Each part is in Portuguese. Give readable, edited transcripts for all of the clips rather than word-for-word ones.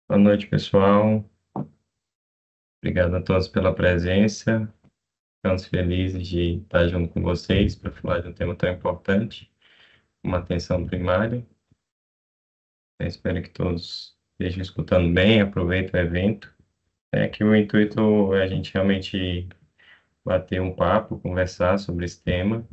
Boa noite, pessoal. Obrigado a todos pela presença. Ficamos felizes de estar junto com vocês para falar de um tema tão importante, uma atenção primária. Eu espero que todos estejam escutando bem, aproveitem o evento. É que o intuito é a gente realmente bater um papo, conversar sobre esse tema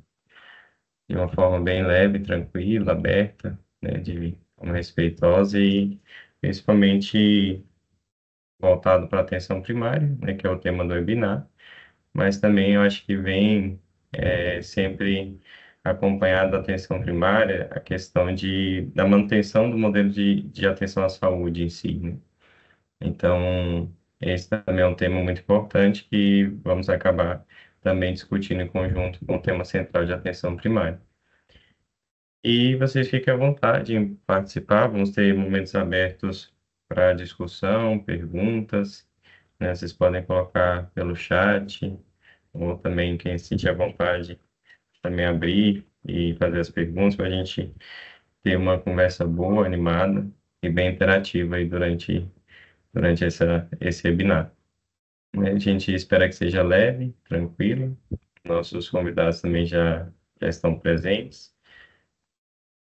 de uma forma bem leve, tranquila, aberta, né, de forma respeitosa e principalmente voltado para a atenção primária, né, que é o tema do webinar. Mas também eu acho que vem sempre acompanhado da atenção primária a questão da manutenção do modelo de atenção à saúde em si, né? Então, esse também é um tema muito importante que vamos acabar também discutindo em conjunto com o tema central de atenção primária. E vocês fiquem à vontade em participar, vamos ter momentos abertos para discussão, perguntas, né? Vocês podem colocar pelo chat, ou também quem se sentir à vontade também abrir e fazer as perguntas para a gente ter uma conversa boa, animada e bem interativa aí durante esse webinar. A gente espera que seja leve, tranquilo. Nossos convidados também já estão presentes.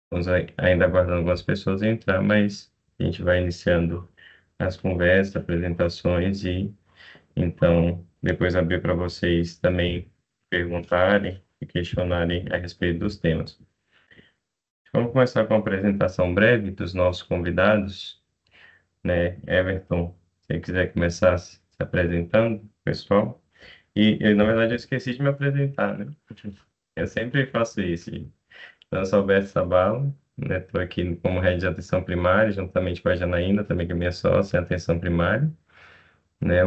Estamos ainda aguardando algumas pessoas entrar, mas a gente vai iniciando as conversas, apresentações e então depois abrir para vocês também perguntarem e questionarem a respeito dos temas. Vamos começar com uma apresentação breve dos nossos convidados, né? Everton, se você quiser começar se apresentando, pessoal. Na verdade, eu esqueci de me apresentar, né? Eu sempre faço isso. Então, eu sou Alberto Sabala, né? Estou aqui como head de atenção primária, juntamente com a Janaína, também que é minha sócia em atenção primária, né?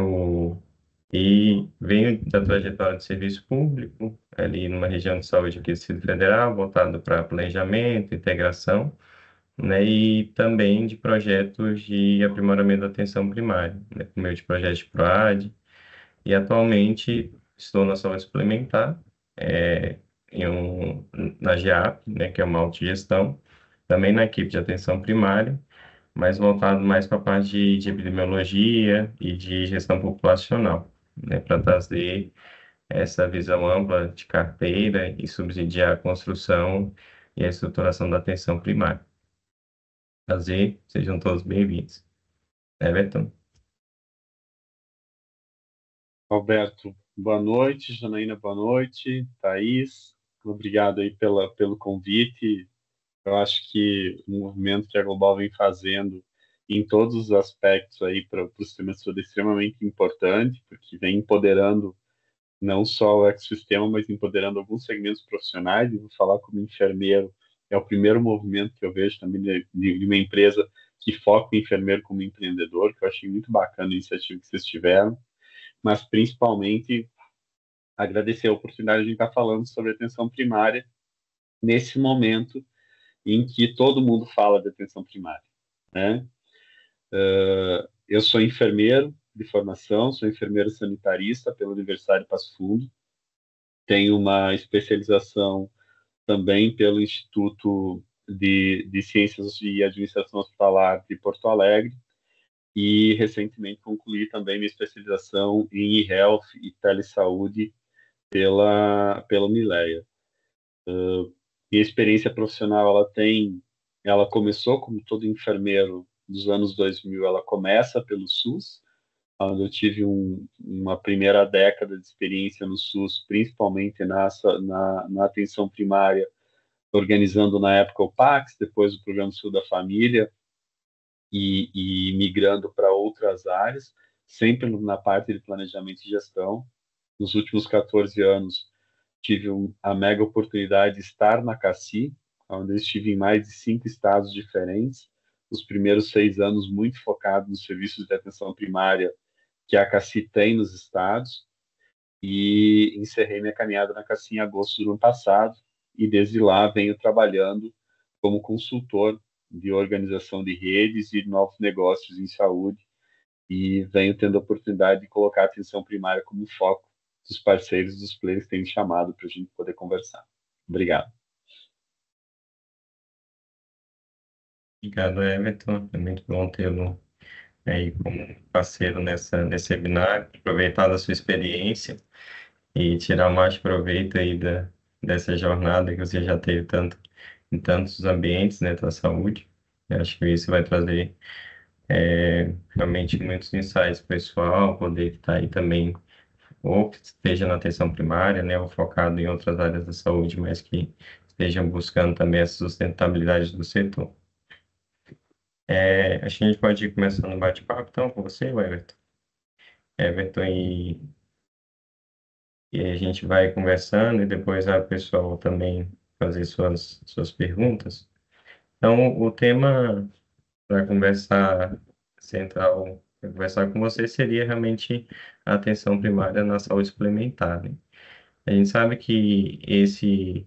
E venho da trajetória de serviço público, ali numa região de saúde aqui do Distrito Federal, voltado para planejamento, integração, né, e também de projetos de aprimoramento da atenção primária, né, por meio de projetos de PROAD, e atualmente estou na saúde suplementar, é, na GEAP, né, que é uma autogestão, também na equipe de atenção primária, mas voltado mais para a parte de epidemiologia e de gestão populacional, né, para trazer essa visão ampla de carteira e subsidiar a construção e a estruturação da atenção primária. Prazer, sejam todos bem-vindos. Everton. Roberto, boa noite. Janaína, boa noite. Thaís, obrigado aí pelo convite. Eu acho que o movimento que a Global vem fazendo em todos os aspectos aí para o sistema de saúde é extremamente importante, porque vem empoderando não só o ecossistema, mas empoderando alguns segmentos profissionais. E vou falar como enfermeiro, é o primeiro movimento que eu vejo também de uma empresa que foca o enfermeiro como empreendedor, que eu achei muito bacana a iniciativa que vocês tiveram, mas principalmente agradecer a oportunidade de estar falando sobre atenção primária nesse momento em que todo mundo fala de atenção primária, né? Eu sou enfermeiro de formação, sou enfermeiro sanitarista pela Universidade de Passo Fundo, tenho uma especialização também pelo Instituto de Ciências e Administração Hospitalar de Porto Alegre e recentemente concluí também minha especialização em e-health e telesaúde pela Unileia. Minha experiência profissional, ela começou como todo enfermeiro dos anos 2000, ela começa pelo SUS, onde eu tive uma primeira década de experiência no SUS, principalmente na atenção primária, organizando na época o PACS, depois o Programa Sul da Família, e migrando para outras áreas, sempre na parte de planejamento e gestão. Nos últimos 14 anos, tive a mega oportunidade de estar na CACI, onde eu estive em mais de 5 estados diferentes. Os primeiros 6 anos muito focado nos serviços de atenção primária que a CACI tem nos estados, e encerrei minha caminhada na CACI em agosto do ano passado, e desde lá venho trabalhando como consultor de organização de redes e novos negócios em saúde, e venho tendo a oportunidade de colocar a atenção primária como foco dos parceiros, dos players que têm me chamado para a gente poder conversar. Obrigado. Obrigado, Everton. É muito bom tê-lo aí como parceiro nesse webinar, aproveitar da sua experiência e tirar mais proveito aí dessa jornada que você já teve em tantos ambientes, né, da saúde. Eu acho que isso vai trazer realmente muitos insights pessoal, poder estar aí também, ou que esteja na atenção primária, né, ou focado em outras áreas da saúde, mas que estejam buscando também essa sustentabilidade do setor. Acho que a gente pode ir começando o bate-papo, então, com você, Everton. Everton, e a gente vai conversando e depois a pessoa também fazer suas perguntas. Então, o tema para conversar central, para conversar com você seria realmente a atenção primária na saúde suplementar, né? A gente sabe que esse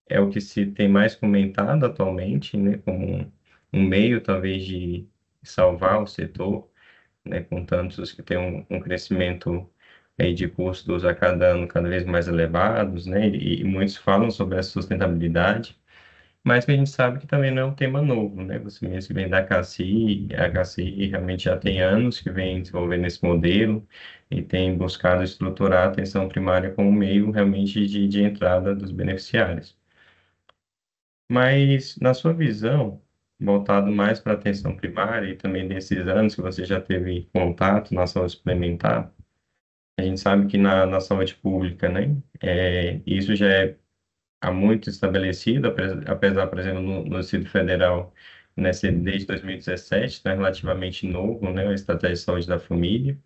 é o que se tem mais comentado atualmente, né, como um meio talvez de salvar o setor, né, com tantos que tem um crescimento aí de custos a cada ano cada vez mais elevados, né, e muitos falam sobre essa sustentabilidade, mas que a gente sabe que também não é um tema novo, né, você mesmo que vem da HCI, a HCI realmente já tem anos que vem desenvolvendo esse modelo e tem buscado estruturar a atenção primária como meio realmente de entrada dos beneficiários. Mas, na sua visão, voltado mais para a atenção primária e também desses anos que você já teve contato na saúde suplementar, a gente sabe que na saúde pública, né, isso já é há muito estabelecido, apesar, por exemplo, no Distrito Federal, né, ser desde 2017, está relativamente novo, né, a Estratégia de Saúde da Família,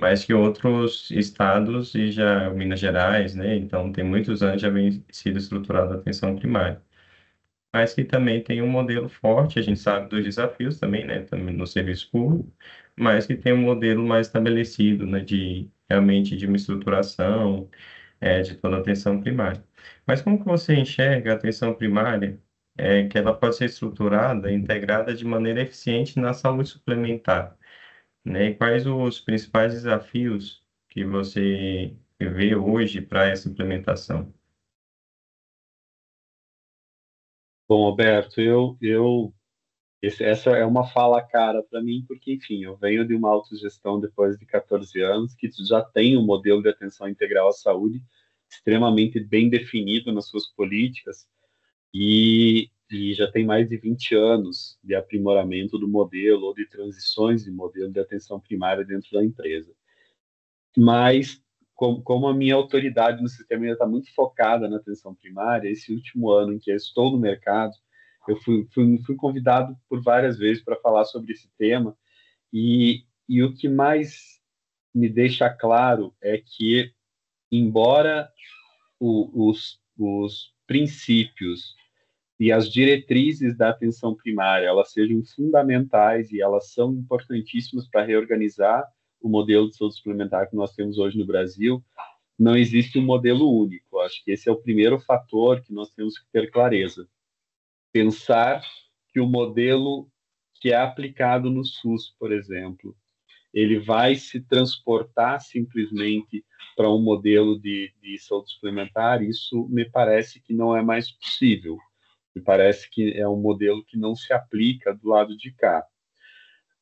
mas que outros estados e já Minas Gerais, né, então tem muitos anos já vem sido estruturada a atenção primária, mas que também tem um modelo forte, a gente sabe dos desafios também, né, também no serviço público, mas que tem um modelo mais estabelecido, né, de realmente de uma estruturação, de toda a atenção primária. Mas como que você enxerga a atenção primária, que ela pode ser estruturada, integrada de maneira eficiente na saúde suplementar, né? E quais os principais desafios que você vê hoje para essa implementação? Bom, Alberto, essa é uma fala cara para mim, porque, enfim, eu venho de uma autogestão depois de 14 anos, que já tem um modelo de atenção integral à saúde extremamente bem definido nas suas políticas e já tem mais de 20 anos de aprimoramento do modelo ou de transições de modelo de atenção primária dentro da empresa. Mas, como a minha autoridade no sistema ainda está muito focada na atenção primária, esse último ano em que eu estou no mercado, eu fui convidado por várias vezes para falar sobre esse tema, e o que mais me deixa claro é que, embora os princípios e as diretrizes da atenção primária elas sejam fundamentais e elas são importantíssimas para reorganizar o modelo de saúde suplementar que nós temos hoje no Brasil, não existe um modelo único. Acho que esse é o primeiro fator que nós temos que ter clareza. Pensar que o modelo que é aplicado no SUS, por exemplo, ele vai se transportar simplesmente para um modelo de saúde suplementar, isso me parece que não é mais possível. Me parece que é um modelo que não se aplica do lado de cá.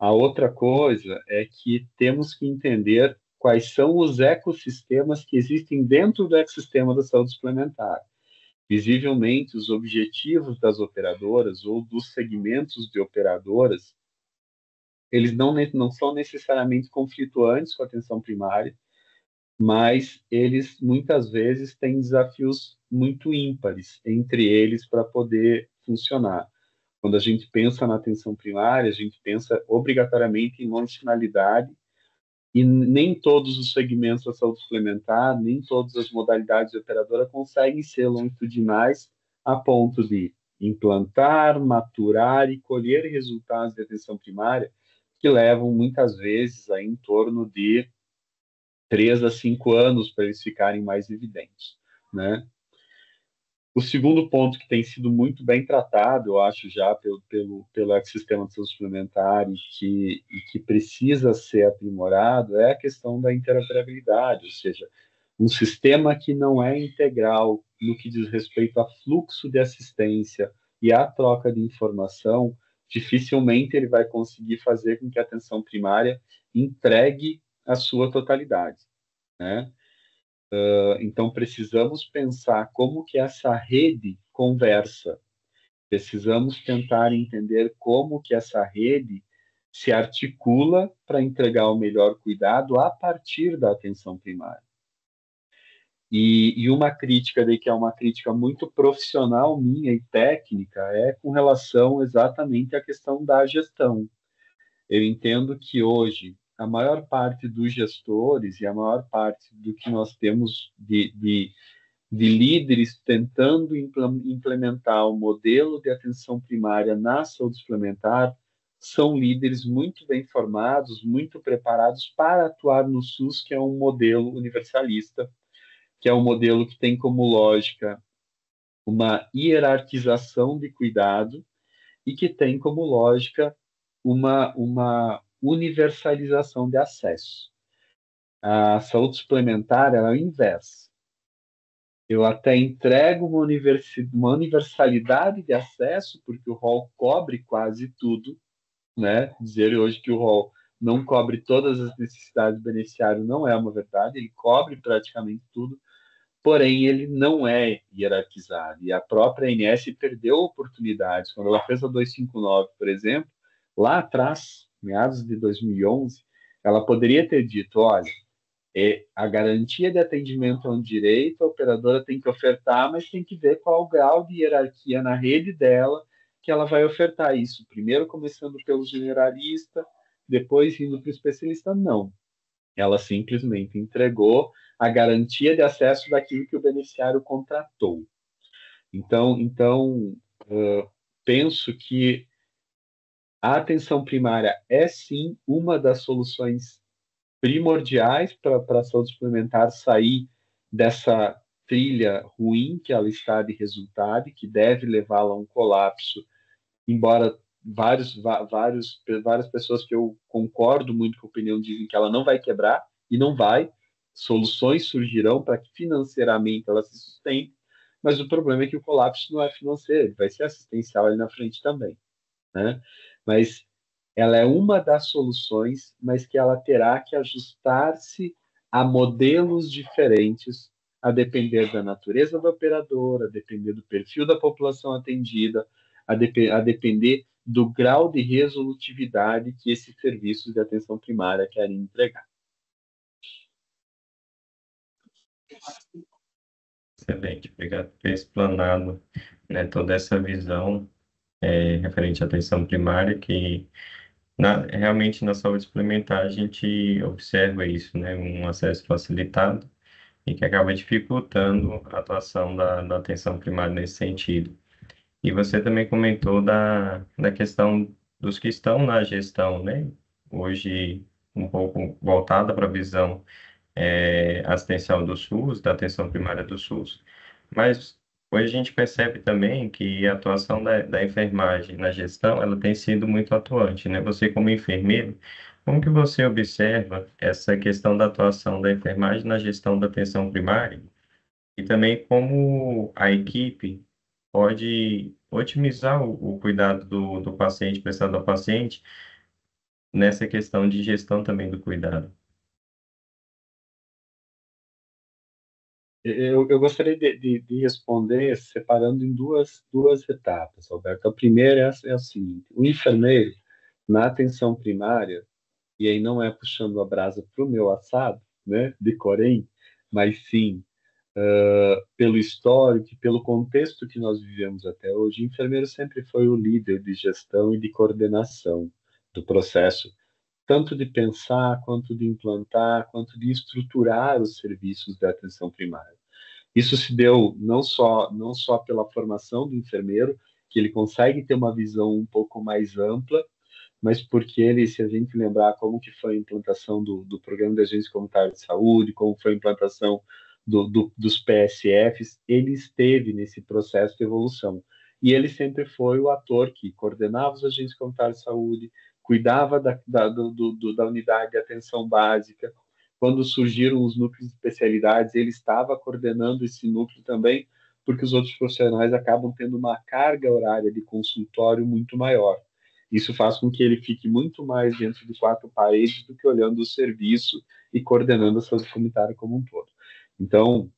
A outra coisa é que temos que entender quais são os ecossistemas que existem dentro do ecossistema da saúde suplementar. Visivelmente, os objetivos das operadoras ou dos segmentos de operadoras, eles não são necessariamente conflituantes com a atenção primária, mas eles muitas vezes têm desafios muito ímpares entre eles para poder funcionar. Quando a gente pensa na atenção primária, a gente pensa obrigatoriamente em longitudinalidade e nem todos os segmentos da saúde suplementar, nem todas as modalidades de operadora conseguem ser longitudinais a ponto de implantar, maturar e colher resultados de atenção primária que levam muitas vezes aí em torno de 3 a 5 anos para eles ficarem mais evidentes, né? O segundo ponto que tem sido muito bem tratado, eu acho, já pelo ecossistema de saúde suplementar e que precisa ser aprimorado é a questão da interoperabilidade, ou seja, um sistema que não é integral no que diz respeito a fluxo de assistência e à troca de informação, dificilmente ele vai conseguir fazer com que a atenção primária entregue a sua totalidade, né? Então, precisamos pensar como que essa rede conversa. Precisamos tentar entender como que essa rede se articula para entregar o melhor cuidado a partir da atenção primária. E uma crítica daí que é uma crítica muito profissional minha e técnica é com relação exatamente à questão da gestão. Eu entendo que hoje a maior parte dos gestores e a maior parte do que nós temos de líderes tentando implementar o modelo de atenção primária na saúde suplementar são líderes muito bem formados, muito preparados para atuar no SUS, que é um modelo universalista, que é um modelo que tem como lógica uma hierarquização de cuidado e que tem como lógica uma universalização de acesso. A saúde suplementar ela é o inverso. Eu até entrego uma universalidade de acesso, porque o rol cobre quase tudo, né? Dizer hoje que o rol não cobre todas as necessidades do beneficiário não é uma verdade, ele cobre praticamente tudo, porém ele não é hierarquizado. E a própria ANS perdeu oportunidades. Quando ela fez a 259, por exemplo, lá atrás, meados de 2011, ela poderia ter dito, olha, a garantia de atendimento é um direito, a operadora tem que ofertar, mas tem que ver qual o grau de hierarquia na rede dela que ela vai ofertar isso. Primeiro começando pelo generalista, depois indo para o especialista. Não. Ela simplesmente entregou a garantia de acesso daquilo que o beneficiário contratou. Então penso que a atenção primária é sim uma das soluções primordiais para a saúde suplementar sair dessa trilha ruim que ela está de resultado e que deve levá-la a um colapso, embora várias pessoas que eu concordo muito com a opinião dizem que ela não vai quebrar, e não vai, soluções surgirão para que financeiramente ela se sustente, mas o problema é que o colapso não é financeiro, ele vai ser assistencial ali na frente também, né? Mas ela é uma das soluções, mas que ela terá que ajustar-se a modelos diferentes, a depender da natureza da operadora, a depender do perfil da população atendida, a depender do grau de resolutividade que esses serviços de atenção primária querem entregar. Excelente, obrigado por ter explanado, né, toda essa visão referente à atenção primária, que realmente na saúde suplementar a gente observa isso, né, um acesso facilitado e que acaba dificultando a atuação da atenção primária nesse sentido. E você também comentou da questão dos que estão na gestão, né, hoje um pouco voltada para a visão assistencial do SUS, da atenção primária do SUS. Mas hoje a gente percebe também que a atuação da enfermagem na gestão, ela tem sido muito atuante, né? Você como enfermeiro, como que você observa essa questão da atuação da enfermagem na gestão da atenção primária e também como a equipe pode otimizar o cuidado do paciente, prestado ao paciente, nessa questão de gestão também do cuidado? Eu gostaria de responder separando em duas etapas, Alberto. A primeira é a seguinte: o enfermeiro, na atenção primária, e aí não é puxando a brasa para o meu assado, né, de Corém, mas sim pelo histórico e pelo contexto que nós vivemos até hoje, o enfermeiro sempre foi o líder de gestão e de coordenação do processo, tanto de pensar, quanto de implantar, quanto de estruturar os serviços de atenção primária. Isso se deu não só pela formação do enfermeiro, que ele consegue ter uma visão um pouco mais ampla, mas porque ele, se a gente lembrar como que foi a implantação do Programa de Agência Comunitária de Saúde, como foi a implantação dos PSFs, ele esteve nesse processo de evolução. E ele sempre foi o ator que coordenava os agentes comunitários de saúde, cuidava da unidade de atenção básica. Quando surgiram os núcleos de especialidades, ele estava coordenando esse núcleo também, porque os outros profissionais acabam tendo uma carga horária de consultório muito maior. Isso faz com que ele fique muito mais dentro de quatro paredes do que olhando o serviço e coordenando a saúde comunitária como um todo. Então,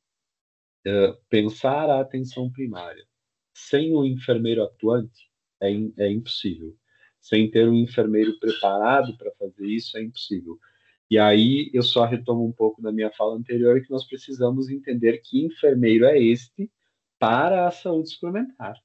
pensar a atenção primária sem um enfermeiro atuante é impossível. Sem ter um enfermeiro preparado para fazer isso, é impossível. E aí eu só retomo um pouco da minha fala anterior que nós precisamos entender que enfermeiro é este para a saúde suplementar,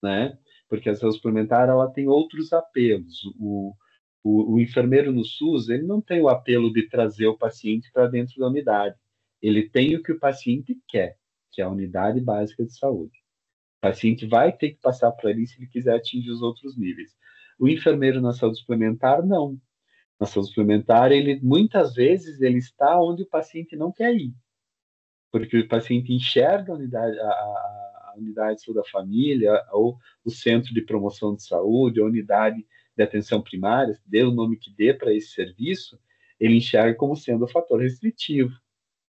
né? Porque a saúde suplementar ela tem outros apelos. O enfermeiro no SUS ele não tem o apelo de trazer o paciente para dentro da unidade. Ele tem o que o paciente quer, que é a unidade básica de saúde. O paciente vai ter que passar por ali se ele quiser atingir os outros níveis. O enfermeiro na saúde suplementar, não. Na saúde suplementar, ele muitas vezes ele está onde o paciente não quer ir, porque o paciente enxerga a unidade de saúde da família, ou o centro de promoção de saúde, a unidade de atenção primária, dê o nome que dê para esse serviço, ele enxerga como sendo um fator restritivo.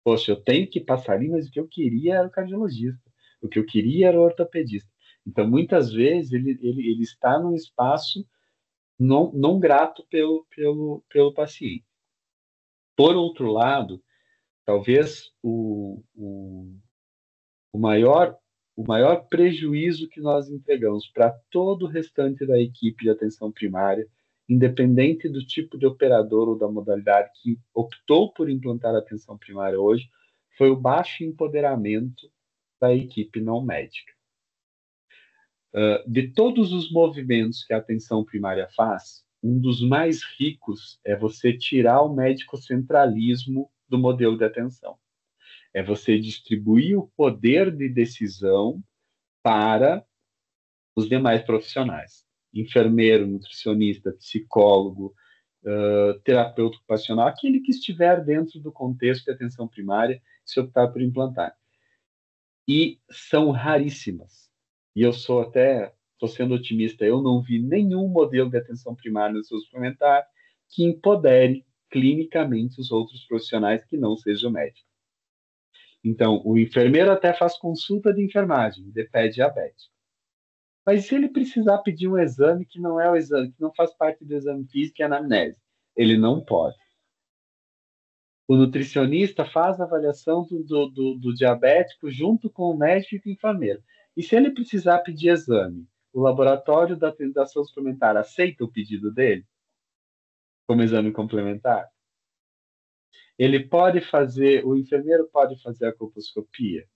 Poxa, eu tenho que passar ali, mas o que eu queria era o cardiologista, o que eu queria era o ortopedista. Então, muitas vezes, ele está num espaço não grato pelo paciente. Por outro lado, talvez o maior, o maior prejuízo que nós entregamos para todo o restante da equipe de atenção primária, independente do tipo de operador ou da modalidade que optou por implantar a atenção primária hoje, foi o baixo empoderamento da equipe não médica. De todos os movimentos que a atenção primária faz, um dos mais ricos é você tirar o médico-centralismo do modelo de atenção. É você distribuir o poder de decisão para os demais profissionais. Enfermeiro, nutricionista, psicólogo, terapeuta ocupacional, aquele que estiver dentro do contexto de atenção primária, se optar por implantar. E são raríssimas. E eu estou sendo otimista, eu não vi nenhum modelo de atenção primária no seu suplementar que empodere clinicamente os outros profissionais que não sejam médicos. Então, o enfermeiro até faz consulta de enfermagem, de pé diabético. Mas se ele precisar pedir um exame que não é o exame, que não faz parte do exame físico e anamnese, ele não pode. O nutricionista faz a avaliação do diabético junto com o médico e o enfermeiro. E se ele precisar pedir exame, o laboratório da saúde suplementar aceita o pedido dele como exame complementar? O enfermeiro pode fazer a colposcopia?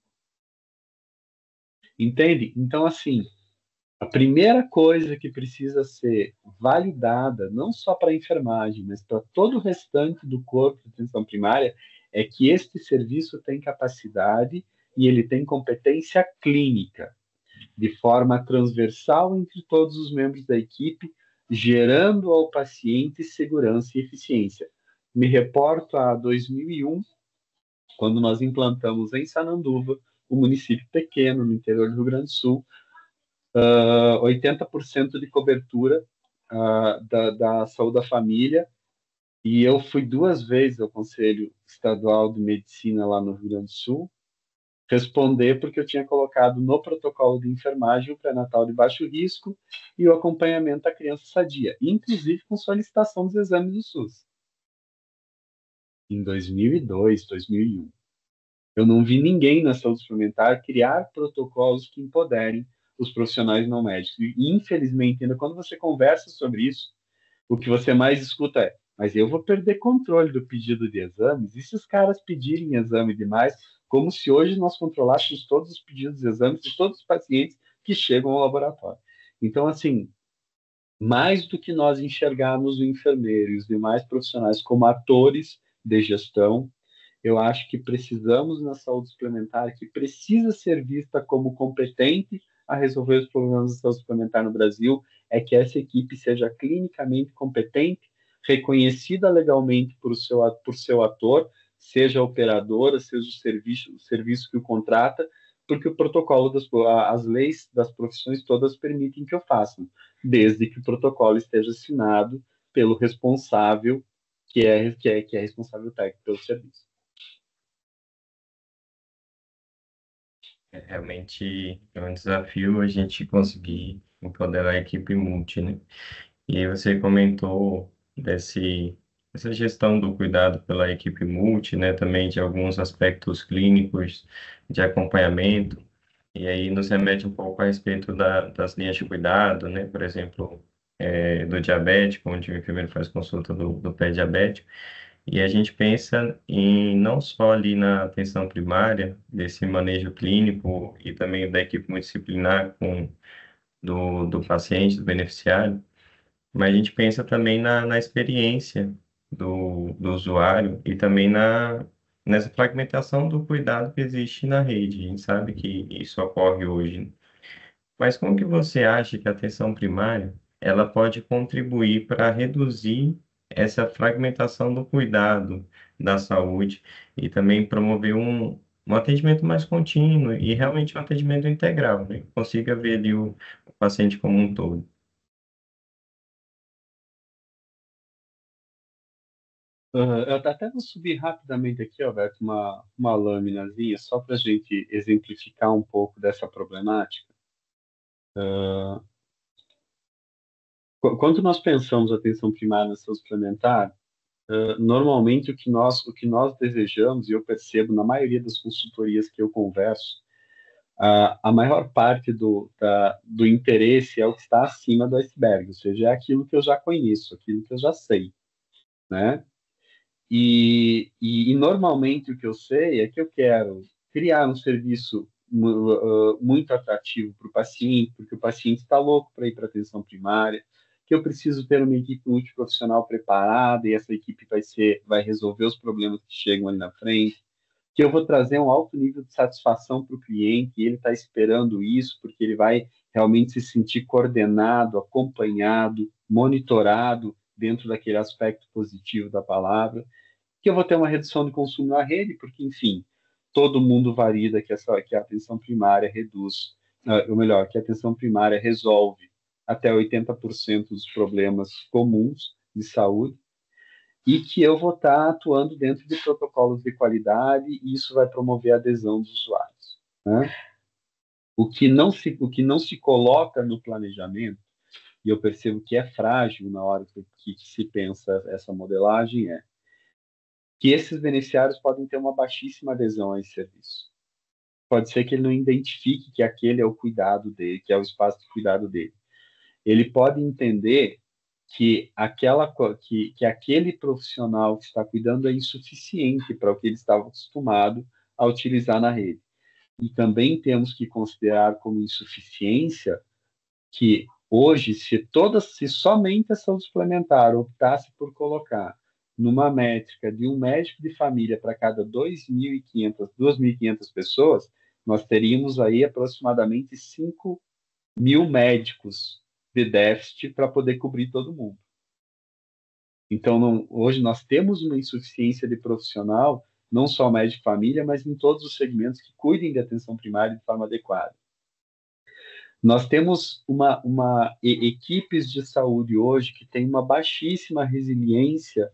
Entende? Então, assim, a primeira coisa que precisa ser validada, não só para a enfermagem, mas para todo o restante do corpo de atenção primária, é que este serviço tem capacidade e ele tem competência clínica, de forma transversal entre todos os membros da equipe, gerando ao paciente segurança e eficiência. Me reporto a 2001, quando nós implantamos em Sananduva, um município pequeno no interior do Rio Grande do Sul, 80% de cobertura da saúde da família, e eu fui 2 vezes ao Conselho Estadual de Medicina lá no Rio Grande do Sul responder porque eu tinha colocado no protocolo de enfermagem o pré-natal de baixo risco e o acompanhamento da criança sadia, inclusive com solicitação dos exames do SUS. Em 2002, 2001. Eu não vi ninguém na saúde suplementar criar protocolos que empoderem os profissionais não médicos. E, infelizmente, ainda quando você conversa sobre isso, o que você mais escuta é: mas eu vou perder controle do pedido de exames? E se os caras pedirem exame demais, como se hoje nós controlássemos todos os pedidos de exames de todos os pacientes que chegam ao laboratório? Então, assim, mais do que nós enxergarmos o enfermeiro e os demais profissionais como atores de gestão, eu acho que precisamos na saúde suplementar, que precisa ser vista como competente a resolver os problemas da saúde suplementar no Brasil, é que essa equipe seja clinicamente competente, reconhecida legalmente por seu ator, seja a operadora, seja o serviço que o contrata, porque o protocolo, as leis das profissões todas permitem que eu faça, desde que o protocolo esteja assinado pelo responsável, que é responsável técnico pelo serviço. Realmente é um desafio a gente conseguir empoderar a equipe multi, né? E aí você comentou dessa gestão do cuidado pela equipe multi, né, também de alguns aspectos clínicos de acompanhamento, e aí nos remete um pouco a respeito das linhas de cuidado, né, por exemplo, do diabético, onde o enfermeiro faz consulta do pé diabético, e a gente pensa em não só ali na atenção primária, desse manejo clínico e também da equipe multidisciplinar do paciente, do beneficiário, mas a gente pensa também na experiência do usuário e também nessa fragmentação do cuidado que existe na rede. A gente sabe que isso ocorre hoje. Mas como que você acha que a atenção primária ela pode contribuir para reduzir essa fragmentação do cuidado da saúde e também promover um atendimento mais contínuo e realmente um atendimento integral, né? Que consiga ver ali o paciente como um todo. Eu até vou subir rapidamente aqui, Alberto, uma lâminazinha, só para a gente exemplificar um pouco dessa problemática. Quando nós pensamos atenção primária na saúde suplementar, normalmente o que nós desejamos, e eu percebo na maioria das consultorias que eu converso, a maior parte do interesse é o que está acima do iceberg, ou seja, é aquilo que eu já conheço, aquilo que eu já sei, né? E normalmente o que eu sei é que eu quero criar um serviço muito atrativo para o paciente, porque o paciente está louco para ir para atenção primária, que eu preciso ter uma equipe multiprofissional preparada e essa equipe vai resolver os problemas que chegam ali na frente, que eu vou trazer um alto nível de satisfação para o cliente e ele está esperando isso porque ele vai realmente se sentir coordenado, acompanhado, monitorado dentro daquele aspecto positivo da palavra, que eu vou ter uma redução de consumo na rede, porque, enfim, todo mundo valida que a atenção primária reduz, ou melhor, que a atenção primária resolve até 80% dos problemas comuns de saúde, e que eu vou estar atuando dentro de protocolos de qualidade, e isso vai promover a adesão dos usuários, né? O que não se coloca no planejamento, e eu percebo que é frágil na hora que se pensa essa modelagem, é que esses beneficiários podem ter uma baixíssima adesão a esse serviço. Pode ser que ele não identifique que aquele é o cuidado dele, que é o espaço de cuidado dele. Ele pode entender que aquele profissional que está cuidando é insuficiente para o que ele estava acostumado a utilizar na rede. E também temos que considerar como insuficiência que hoje, se somente a saúde suplementar optasse por colocar numa métrica de um médico de família para cada 2.500 pessoas, nós teríamos aí aproximadamente 5.000 médicos de déficit para poder cobrir todo mundo. Então, hoje nós temos uma insuficiência de profissional, não só médico de família, mas em todos os segmentos que cuidem de atenção primária de forma adequada. Nós temos equipes de saúde hoje que têm uma baixíssima resiliência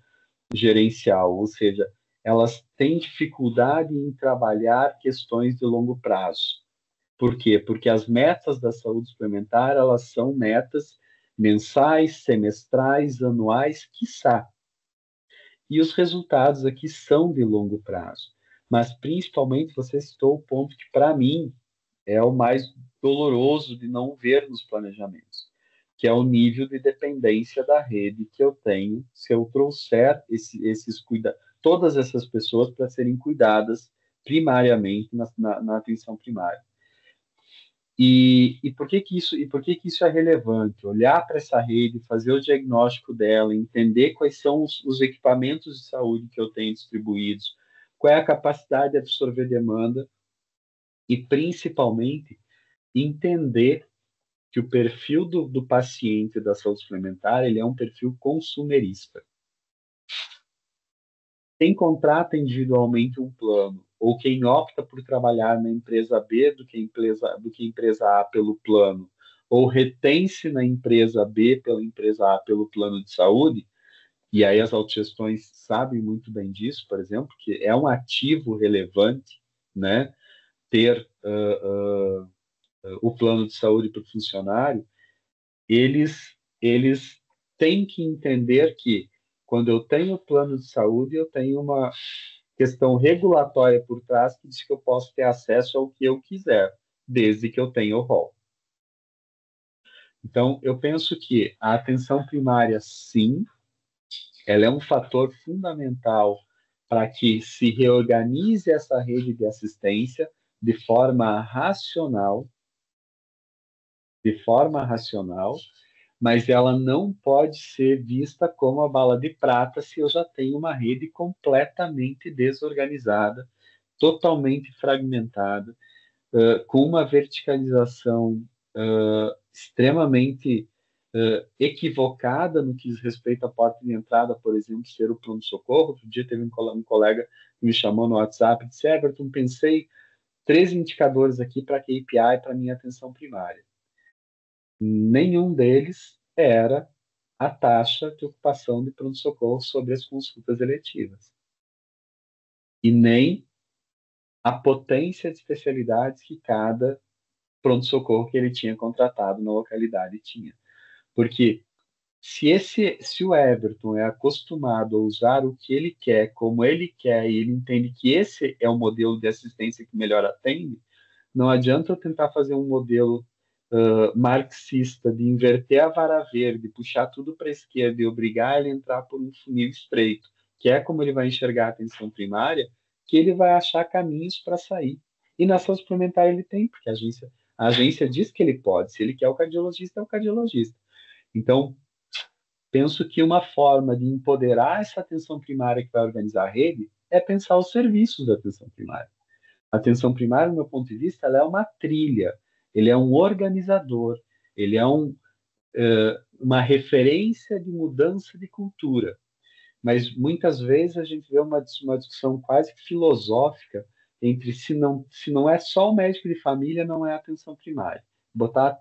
gerencial, ou seja, elas têm dificuldade em trabalhar questões de longo prazo. Por quê? Porque as metas da saúde suplementar, elas são metas mensais, semestrais, anuais, quiçá. E os resultados aqui são de longo prazo. Mas, principalmente, você citou o ponto que, para mim, é o mais doloroso de não ver nos planejamentos, que é o nível de dependência da rede que eu tenho se eu trouxer todas essas pessoas para serem cuidadas primariamente na atenção primária. E por que que isso é relevante? Olhar para essa rede, fazer o diagnóstico dela, entender quais são os equipamentos de saúde que eu tenho distribuídos, qual é a capacidade de absorver demanda e, principalmente, entender que o perfil do paciente da saúde suplementar ele é um perfil consumerista. Quem contrata individualmente um plano ou quem opta por trabalhar na empresa B do que a empresa A pelo plano, ou retém-se na empresa B pela empresa A pelo plano de saúde, e aí as autogestões sabem muito bem disso, por exemplo, que é um ativo relevante, né, ter o plano de saúde para o funcionário, eles tem que entender que, quando eu tenho plano de saúde, eu tenho uma questão regulatória por trás que diz que eu posso ter acesso ao que eu quiser, desde que eu tenha o rol. Então, eu penso que a atenção primária, sim, ela é um fator fundamental para que se reorganize essa rede de assistência de forma racional, mas ela não pode ser vista como a bala de prata se eu já tenho uma rede completamente desorganizada, totalmente fragmentada, com uma verticalização extremamente equivocada no que diz respeito à porta de entrada, por exemplo, ser o pronto-socorro. Outro dia teve um colega que me chamou no WhatsApp e disse: Everton, pensei 3 indicadores aqui para KPI para minha atenção primária. Nenhum deles era a taxa de ocupação de pronto-socorro sobre as consultas eletivas. E nem a potência de especialidades que cada pronto-socorro que ele tinha contratado na localidade tinha. Porque se o Everton é acostumado a usar o que ele quer, como ele quer, e ele entende que esse é o modelo de assistência que melhor atende, não adianta eu tentar fazer um modelo marxista de inverter a vara verde, puxar tudo para a esquerda e obrigar ele a entrar por um funil estreito, que é como ele vai enxergar a atenção primária, que ele vai achar caminhos para sair. E na saúde suplementar ele tem, porque a agência diz que ele pode. Se ele quer o cardiologista, é o cardiologista. Então, penso que uma forma de empoderar essa atenção primária que vai organizar a rede é pensar os serviços da atenção primária. A atenção primária, do meu ponto de vista, ela é uma trilha, ele é um organizador, ele é uma referência de mudança de cultura. Mas muitas vezes a gente vê uma discussão quase filosófica entre se não é só o médico de família, não é atenção primária.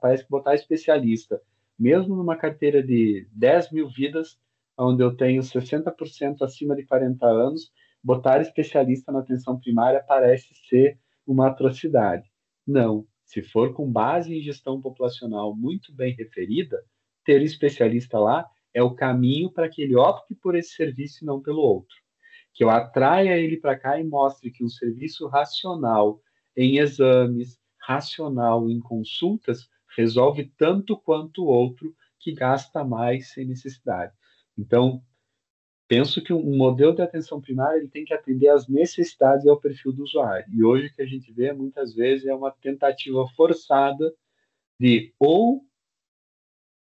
Parece que botar especialista, mesmo numa carteira de 10 mil vidas, onde eu tenho 60% acima de 40 anos, botar especialista na atenção primária parece ser uma atrocidade. Não. Se for com base em gestão populacional muito bem referida, ter especialista lá é o caminho para que ele opte por esse serviço e não pelo outro. Que eu atraia ele para cá e mostre que um serviço racional em exames, racional em consultas, resolve tanto quanto o outro que gasta mais sem necessidade. Então, penso que um modelo de atenção primária ele tem que atender às necessidades e ao perfil do usuário. E hoje o que a gente vê muitas vezes é uma tentativa forçada de ou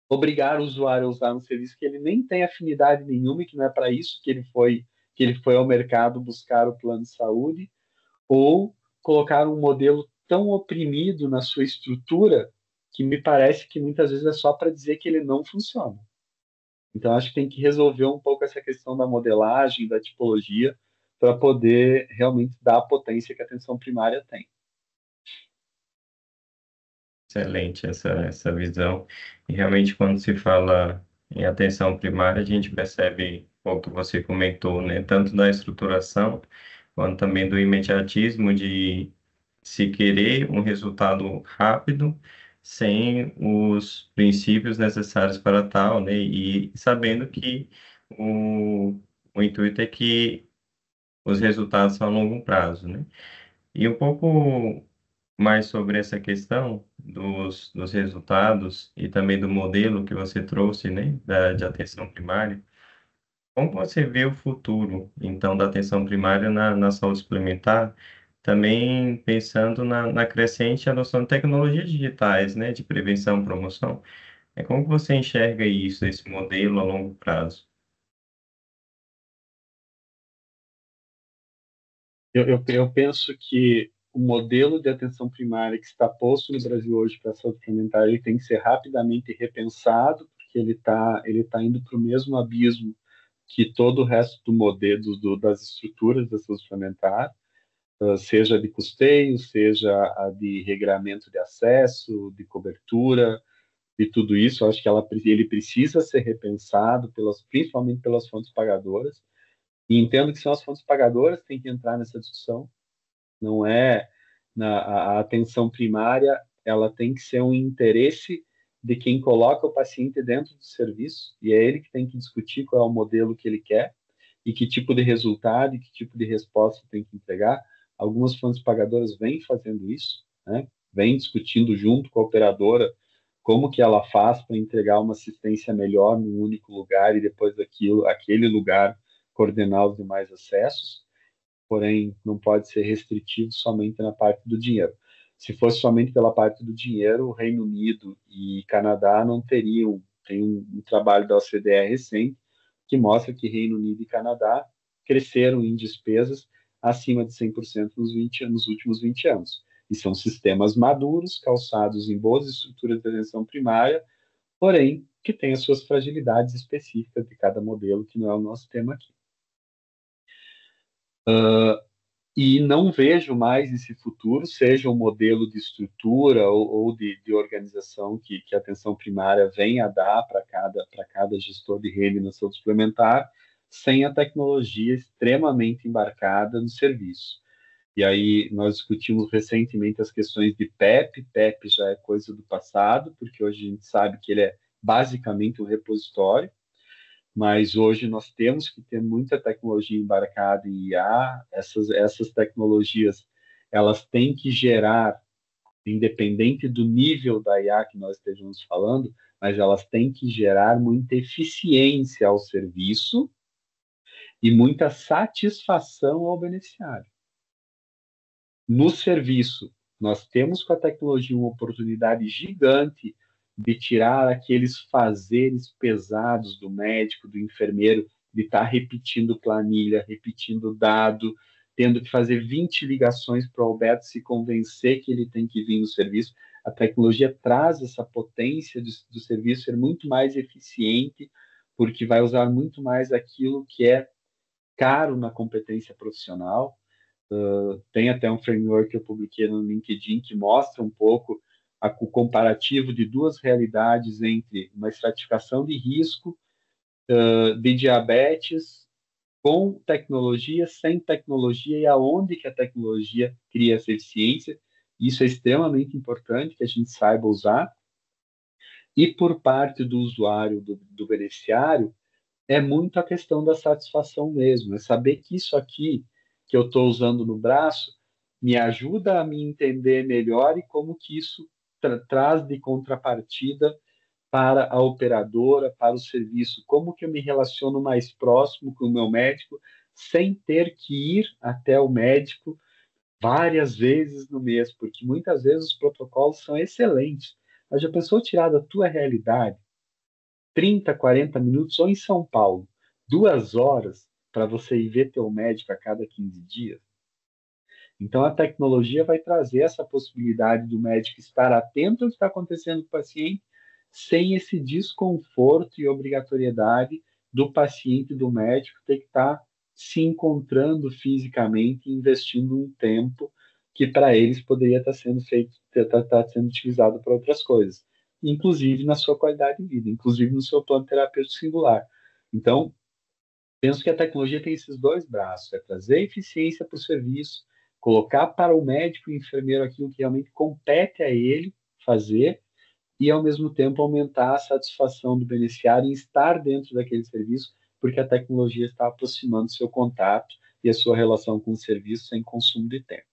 obrigar o usuário a usar um serviço que ele nem tem afinidade nenhuma e que não é para isso que ele foi ao mercado buscar o plano de saúde, ou colocar um modelo tão oprimido na sua estrutura que me parece que muitas vezes é só para dizer que ele não funciona. Então, acho que tem que resolver um pouco essa questão da modelagem, da tipologia, para poder realmente dar a potência que a atenção primária tem. Excelente essa visão. E realmente, quando se fala em atenção primária, a gente percebe o que você comentou, né? Tanto da estruturação, quanto também do imediatismo de se querer um resultado rápido, sem os princípios necessários para tal, né? E sabendo que o, o intuito é que os resultados são a longo prazo, né? E um pouco mais sobre essa questão dos resultados e também do modelo que você trouxe, né, de atenção primária. Como você vê o futuro, então, da atenção primária na saúde suplementar, também pensando na crescente adoção de tecnologias digitais, né, de prevenção e promoção? Como que você enxerga isso, esse modelo a longo prazo? Eu penso que o modelo de atenção primária que está posto no Brasil hoje para a saúde suplementar ele tem que ser rapidamente repensado, porque ele tá indo para o mesmo abismo que todo o resto do modelo das estruturas da saúde suplementar, seja de custeio, seja a de regramento de acesso, de cobertura, de tudo isso. Eu acho que ele precisa ser repensado, principalmente pelas fontes pagadoras. E entendo que são as fontes pagadoras que têm que entrar nessa discussão. Não é a atenção primária, ela tem que ser um interesse de quem coloca o paciente dentro do serviço, e é ele que tem que discutir qual é o modelo que ele quer, e que tipo de resultado e que tipo de resposta tem que entregar. Algumas fontes pagadoras vêm fazendo isso, né? Vêm discutindo junto com a operadora como que ela faz para entregar uma assistência melhor num único lugar e depois daquilo, aquele lugar coordenar os demais acessos, porém não pode ser restritivo somente na parte do dinheiro. Se fosse somente pela parte do dinheiro, o Reino Unido e Canadá não teriam. Tem um trabalho da OCDE recente que mostra que Reino Unido e Canadá cresceram em despesas acima de 100% nos últimos 20 anos. E são sistemas maduros, calçados em boas estruturas de atenção primária, porém que têm as suas fragilidades específicas de cada modelo, que não é o nosso tema aqui. E não vejo mais esse futuro, seja um modelo de estrutura ou de organização que a atenção primária venha a dar para cada gestor de rede na saúde suplementar, sem a tecnologia extremamente embarcada no serviço. E aí nós discutimos recentemente as questões de PEP. PEP já é coisa do passado, porque hoje a gente sabe que ele é basicamente um repositório, mas hoje nós temos que ter muita tecnologia embarcada em IA. Essas tecnologias, elas têm que gerar, independente do nível da IA que nós estejamos falando, mas elas têm que gerar muita eficiência ao serviço e muita satisfação ao beneficiário. No serviço, nós temos com a tecnologia uma oportunidade gigante de tirar aqueles fazeres pesados do médico, do enfermeiro, de estar repetindo planilha, repetindo dado, tendo que fazer 20 ligações para o Alberto se convencer que ele tem que vir no serviço. A tecnologia traz essa potência do serviço ser muito mais eficiente, porque vai usar muito mais aquilo que é caro na competência profissional. Tem até um framework que eu publiquei no LinkedIn que mostra um pouco o comparativo de duas realidades entre uma estratificação de risco de diabetes com tecnologia, sem tecnologia e aonde que a tecnologia cria essa eficiência. Isso é extremamente importante que a gente saiba usar. E por parte do usuário, do beneficiário, é muito a questão da satisfação mesmo, é saber que isso aqui que eu estou usando no braço me ajuda a me entender melhor e como que isso traz de contrapartida para a operadora, para o serviço, como que eu me relaciono mais próximo com o meu médico sem ter que ir até o médico várias vezes no mês, porque muitas vezes os protocolos são excelentes. Mas já pensou tirar da tua realidade 30, 40 minutos, ou em São Paulo, 2 horas para você ir ver teu médico a cada 15 dias? Então, a tecnologia vai trazer essa possibilidade do médico estar atento ao que está acontecendo com o paciente, sem esse desconforto e obrigatoriedade do paciente e do médico ter que estar se encontrando fisicamente, investindo um tempo que para eles poderia estar sendo feito, estar sendo utilizado para outras coisas, inclusive na sua qualidade de vida, inclusive no seu plano terapêutico singular. Então, penso que a tecnologia tem esses dois braços: é trazer eficiência para o serviço, colocar para o médico e o enfermeiro aquilo que realmente compete a ele fazer, e ao mesmo tempo aumentar a satisfação do beneficiário em estar dentro daquele serviço, porque a tecnologia está aproximando seu contato e a sua relação com o serviço sem consumo de tempo.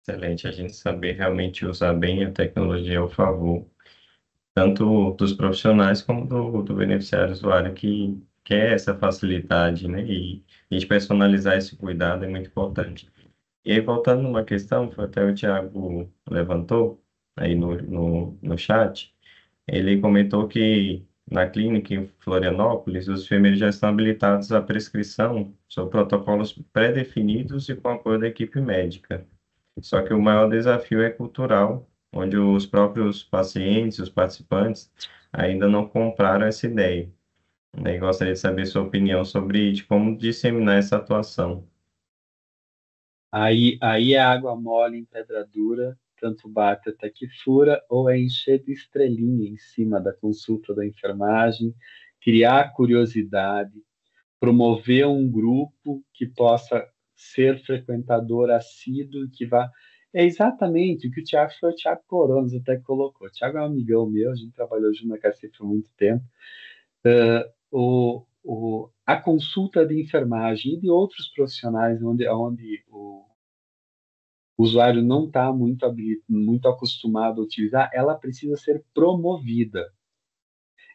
Excelente a gente saber realmente usar bem a tecnologia ao favor, tanto dos profissionais como do beneficiário usuário que quer essa facilidade, né? E a gente personalizar esse cuidado é muito importante. E aí, voltando numa questão, foi até o Thiago levantou aí no chat, ele comentou que na clínica em Florianópolis, os enfermeiros já estão habilitados à prescrição sobre protocolos pré-definidos e com apoio da equipe médica. Só que o maior desafio é cultural, onde os próprios pacientes, os participantes, ainda não compraram essa ideia. Daí gostaria de saber sua opinião sobre de como disseminar essa atuação. Aí é água mole em pedra dura, tanto bate até que fura, ou é encher de estrelinha em cima da consulta da enfermagem, criar curiosidade, promover um grupo que possa ser frequentador assíduo, que vá. É exatamente o que o Thiago foi, o Thiago Coronas até que colocou. O Thiago é um amigão meu, a gente trabalhou junto na KC por muito tempo. A consulta de enfermagem e de outros profissionais onde o usuário não está muito acostumado a utilizar, ela precisa ser promovida,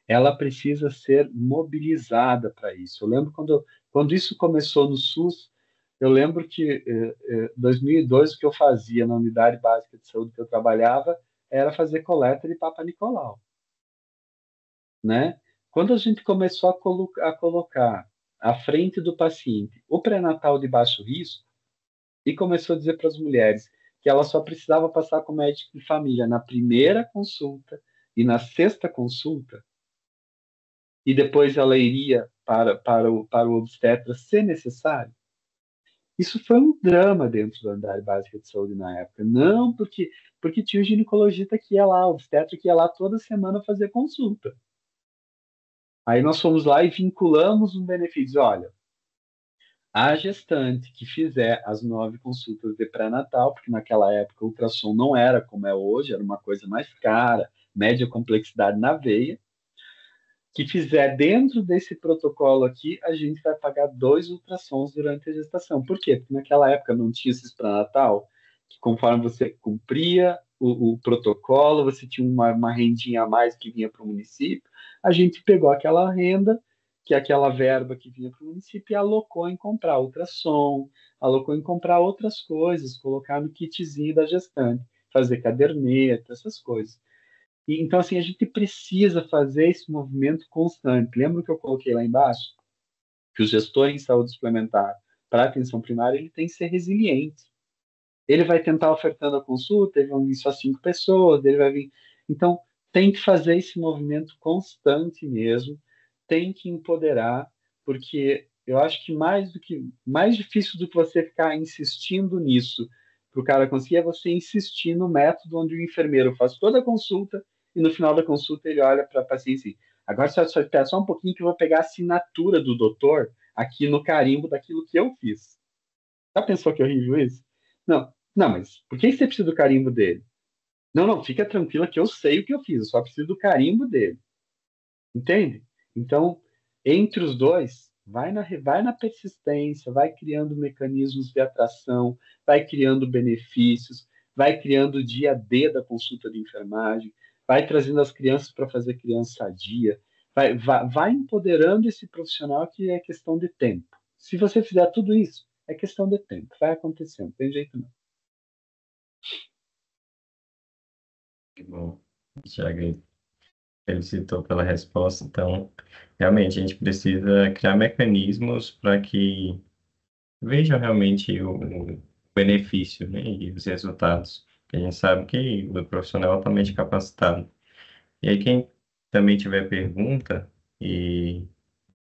ela precisa ser mobilizada para isso. Eu lembro quando isso começou no SUS, eu lembro que em 2002 o que eu fazia na unidade básica de saúde que eu trabalhava era fazer coleta de Papa Nicolau, né? Quando a gente começou a colocar à frente do paciente o pré-natal de baixo risco e começou a dizer para as mulheres que ela só precisava passar com o médico de família na primeira consulta e na sexta consulta, e depois ela iria para o obstetra se necessário. Isso foi um drama dentro da unidade básica de saúde na época. Não porque tinha o ginecologista que ia lá, o obstetra que ia lá toda semana fazer consulta. Aí nós fomos lá e vinculamos um benefício. Olha, a gestante que fizer as 9 consultas de pré-natal, porque naquela época o ultrassom não era como é hoje, era uma coisa mais cara, média complexidade na veia, que fizer dentro desse protocolo aqui, a gente vai pagar 2 ultrassons durante a gestação. Por quê? Porque naquela época não tinha esses pré-natal, que conforme você cumpria o protocolo, você tinha uma rendinha a mais que vinha para o município. A gente pegou aquela renda, que é aquela verba que vinha para o município, e alocou em comprar ultrassom, alocou em comprar outras coisas, colocar no kitzinho da gestante, fazer caderneta, essas coisas. Então, assim, a gente precisa fazer esse movimento constante. Lembra que eu coloquei lá embaixo? Que o gestor em saúde suplementar para atenção primária, ele tem que ser resiliente. Ele vai tentar ofertando a consulta, ele vai vir só 5 pessoas, ele vai vir... Então, tem que fazer esse movimento constante mesmo, tem que empoderar, porque eu acho que mais difícil do que você ficar insistindo nisso para o cara conseguir é você insistir no método onde o enfermeiro faz toda a consulta e no final da consulta ele olha para a paciente assim, agora só espera só um pouquinho que eu vou pegar a assinatura do doutor aqui no carimbo daquilo que eu fiz. Já pensou que horrível isso? Não, não, mas por que você precisa do carimbo dele? Não, não, fica tranquila que eu sei o que eu fiz, eu só preciso do carimbo dele. Entende? Então, entre os dois, vai na persistência, vai criando mecanismos de atração, vai criando benefícios, vai criando o dia D da consulta de enfermagem, vai trazendo as crianças para fazer criança sadia, vai empoderando esse profissional que é questão de tempo. Se você fizer tudo isso, é questão de tempo, vai acontecendo, não tem jeito não. Que bom. Tiago, felicitou pela resposta. Então, realmente, a gente precisa criar mecanismos para que vejam realmente o benefício, né, e os resultados. Porque a gente sabe que o profissional é altamente capacitado. E aí, quem também tiver pergunta e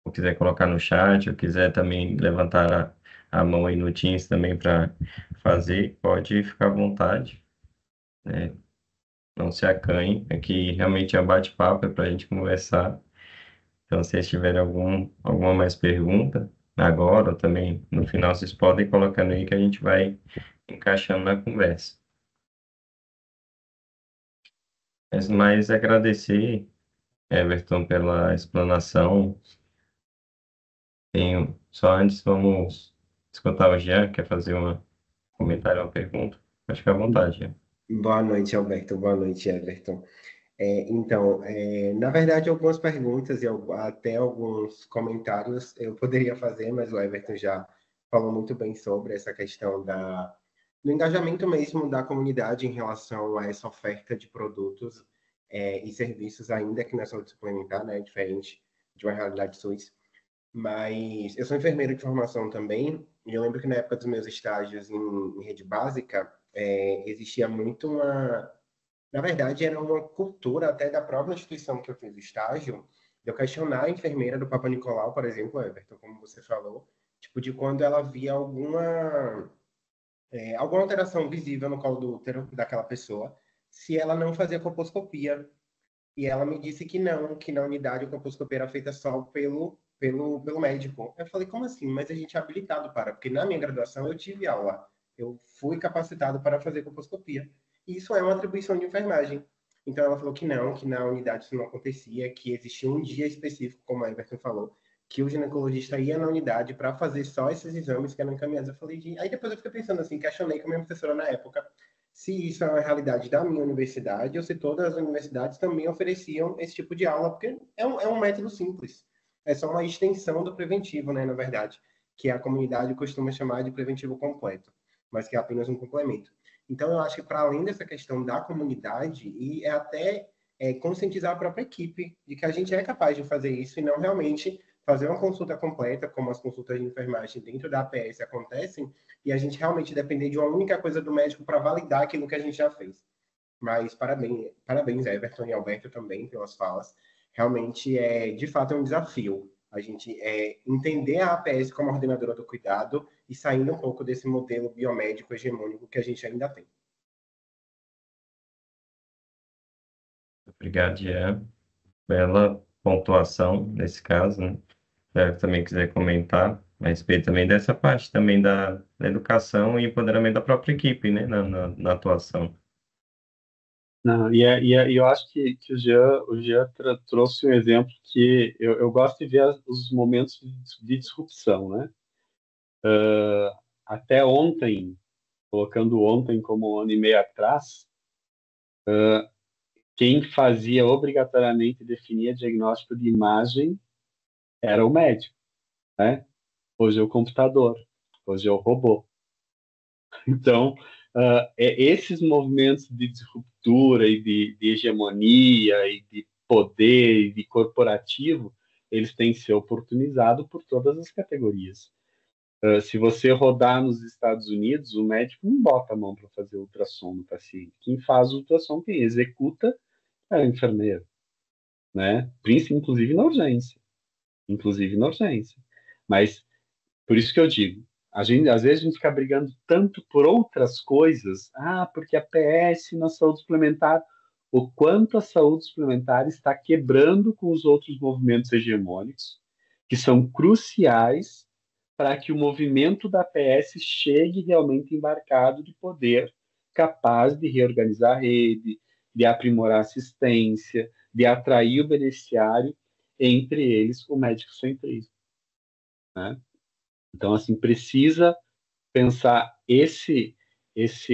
ou quiser colocar no chat, ou quiser também levantar a mão aí no Teams também para fazer, pode ficar à vontade, né? Não se acanhe. Aqui realmente é um bate-papo, é para a gente conversar. Então, se vocês tiverem alguma mais pergunta, agora ou também no final, vocês podem ir colocando aí que a gente vai encaixando na conversa. Mas mais agradecer, Everton, pela explanação. Só antes, vamos escutar o Jean, quer fazer um comentário, uma pergunta? Pode ficar à vontade, Jean. Boa noite, Alberto. Boa noite, Everton. Então, na verdade, algumas perguntas e até alguns comentários eu poderia fazer, mas o Everton já falou muito bem sobre essa questão do engajamento mesmo da comunidade em relação a essa oferta de produtos e serviços, ainda que na saúde suplementar, né, diferente de uma realidade SUS. Mas eu sou enfermeiro de formação também, e eu lembro que na época dos meus estágios em rede básica, existia muito uma. Na verdade, era uma cultura até da própria instituição que eu fiz o estágio, de eu questionar a enfermeira do Papa Nicolau, por exemplo, Everton, como você falou, tipo, de quando ela via alguma alteração visível no colo do útero daquela pessoa, se ela não fazia colposcopia. E ela me disse que não, que na unidade a colposcopia era feita só pelo médico. Eu falei, como assim? Mas a gente é habilitado para, porque na minha graduação eu tive aula eu fui capacitado para fazer colposcopia. E isso é uma atribuição de enfermagem. Então ela falou que na unidade isso não acontecia, que existia um dia específico, como a Everton falou, que o ginecologista ia na unidade para fazer só esses exames que eram encaminhados. Eu falei, aí depois eu fiquei pensando assim, questionei com a minha professora na época, se isso é uma realidade da minha universidade ou se todas as universidades também ofereciam esse tipo de aula, porque é um método simples. É só uma extensão do preventivo, né, na verdade, que a comunidade costuma chamar de preventivo completo, mas que é apenas um complemento. Então, eu acho que para além dessa questão da comunidade, e é até conscientizar a própria equipe de que a gente é capaz de fazer isso e não realmente fazer uma consulta completa, como as consultas de enfermagem dentro da APS acontecem, e a gente realmente depender de uma única coisa do médico para validar aquilo que a gente já fez. Mas parabéns, Everton e Alberto também pelas falas. Realmente de fato é um desafio a gente entender a APS como ordenadora do cuidado e saindo um pouco desse modelo biomédico hegemônico que a gente ainda tem. Obrigado, Jean. Bela pontuação nesse caso, né? Se também quiser comentar a respeito também dessa parte também da educação e empoderamento da própria equipe, né, na atuação. Não, e eu acho que o Jean trouxe um exemplo que eu gosto de ver os momentos de disrupção, né? Até ontem, colocando ontem como um ano e meio atrás, quem fazia obrigatoriamente definir diagnóstico de imagem era o médico, né? Hoje é o computador, hoje é o robô. Então, esses movimentos de disruptura e de hegemonia e de poder e de corporativo, eles têm que ser oportunizados por todas as categorias. Se você rodar nos Estados Unidos, o médico não bota a mão para fazer ultrassom no paciente. Quem faz o ultrassom, quem executa é o enfermeiro, né? Inclusive na urgência. Inclusive na urgência. Mas por isso que eu digo, às vezes a gente fica brigando tanto por outras coisas, porque a PS na saúde suplementar, o quanto a saúde suplementar está quebrando com os outros movimentos hegemônicos, que são cruciais para que o movimento da PS chegue realmente embarcado de poder capaz de reorganizar a rede, de aprimorar a assistência, de atrair o beneficiário, entre eles o médico centrismo, né? Então, assim, precisa pensar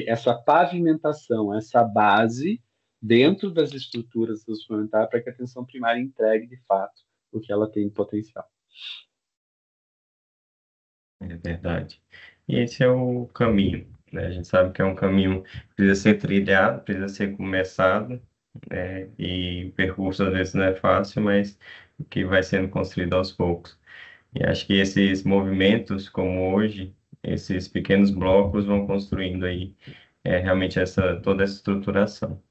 essa pavimentação, essa base dentro das estruturas do suplementar para que a atenção primária entregue, de fato, o que ela tem de potencial. É verdade. E esse é o caminho, né? A gente sabe que é um caminho que precisa ser trilhado, precisa ser começado, né? E o percurso às vezes não é fácil, mas que vai sendo construído aos poucos. E acho que esses movimentos, como hoje, esses pequenos blocos vão construindo aí realmente toda essa estruturação.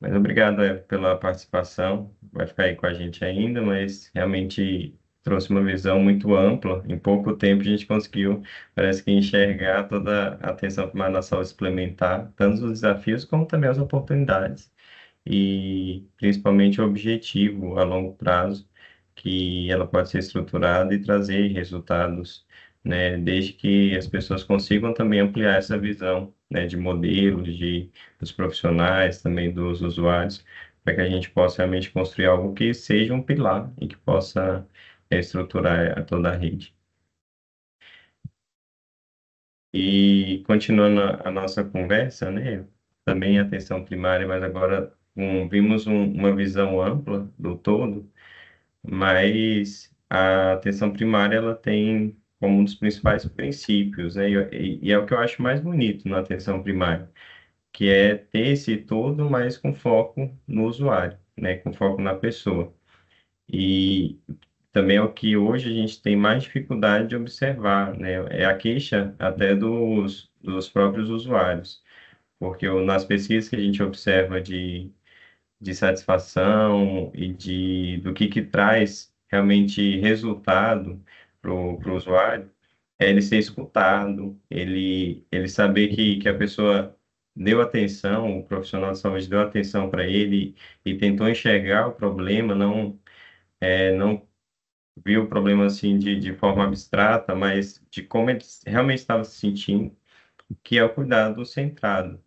Mas obrigado, pela participação. Vai ficar aí com a gente ainda, mas realmente trouxe uma visão muito ampla. Em pouco tempo a gente conseguiu, parece que enxergar toda a atenção primária na saúde suplementar, tanto os desafios como também as oportunidades e principalmente o objetivo a longo prazo, que ela pode ser estruturada e trazer resultados, né, desde que as pessoas consigam também ampliar essa visão, né, de modelos, dos profissionais, também dos usuários, para que a gente possa realmente construir algo que seja um pilar e que possa estruturar toda a rede. E continuando a nossa conversa, né, também atenção primária, mas agora vimos uma visão ampla do todo, mas a atenção primária ela tem como um dos principais princípios, né, e é o que eu acho mais bonito na atenção primária, que é ter esse todo, mas com foco no usuário, né, com foco na pessoa. E também é o que hoje a gente tem mais dificuldade de observar, né? É a queixa até dos próprios usuários, porque nas pesquisas que a gente observa de satisfação e do que traz realmente resultado para o usuário, é ele ser escutado, ele saber que a pessoa deu atenção, o profissional de saúde deu atenção para ele e tentou enxergar o problema, não viu o problema assim de forma abstrata, mas de como ele realmente estava se sentindo. que é o cuidado centrado.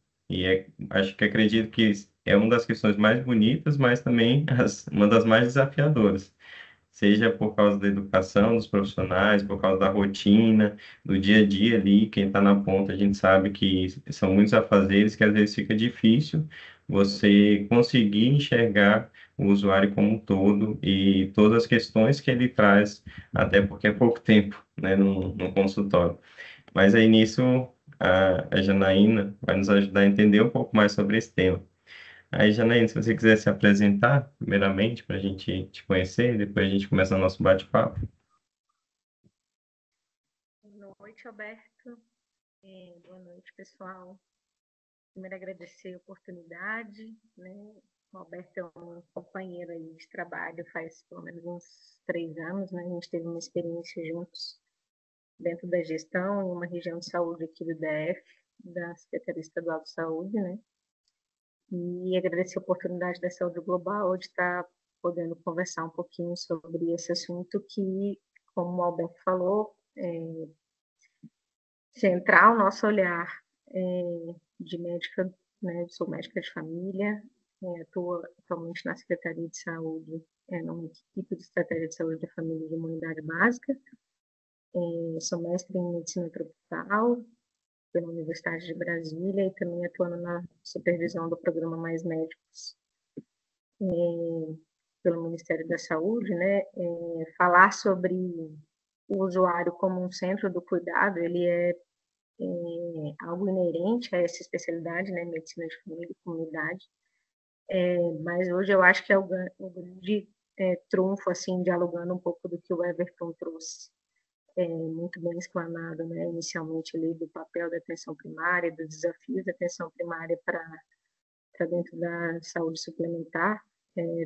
Acho que acredito que é uma das questões mais bonitas, mas também uma das mais desafiadoras, seja por causa da educação dos profissionais, por causa da rotina, do dia a dia ali, quem está na ponta, a gente sabe que são muitos afazeres que às vezes fica difícil você conseguir enxergar o usuário como um todo e todas as questões que ele traz, até porque é pouco tempo, né, no consultório. Mas aí nisso, a Janaína vai nos ajudar a entender um pouco mais sobre esse tema. Aí, Janaína, se você quiser se apresentar, primeiramente, para a gente te conhecer, depois a gente começa o nosso bate-papo. Boa noite, Alberto. Boa noite, pessoal. Primeiro, agradecer a oportunidade, né? O Alberto é um companheiro aí de trabalho faz pelo menos uns 3 anos, né? A gente teve uma experiência juntos dentro da gestão em uma região de saúde aqui do DF, da Secretaria Estadual de Saúde, né? E agradecer a oportunidade da Saúde Global de estar podendo conversar um pouquinho sobre esse assunto que, como o Alberto falou, centrar o nosso olhar de médica, né? Sou médica de família, atuo atualmente na Secretaria de Saúde, numa equipe de Estratégia de Saúde da Família de Imunidade Básica. Sou mestre em Medicina Tropical pela Universidade de Brasília e também atuando na supervisão do programa Mais Médicos pelo Ministério da Saúde, né? Falar sobre o usuário como um centro do cuidado, ele é algo inerente a essa especialidade, né, medicina de família e comunidade, mas hoje eu acho que é o grande trunfo, assim, dialogando um pouco do que o Everton trouxe, muito bem explanado, né, inicialmente ali do papel da atenção primária, dos desafios da atenção primária para dentro da saúde suplementar.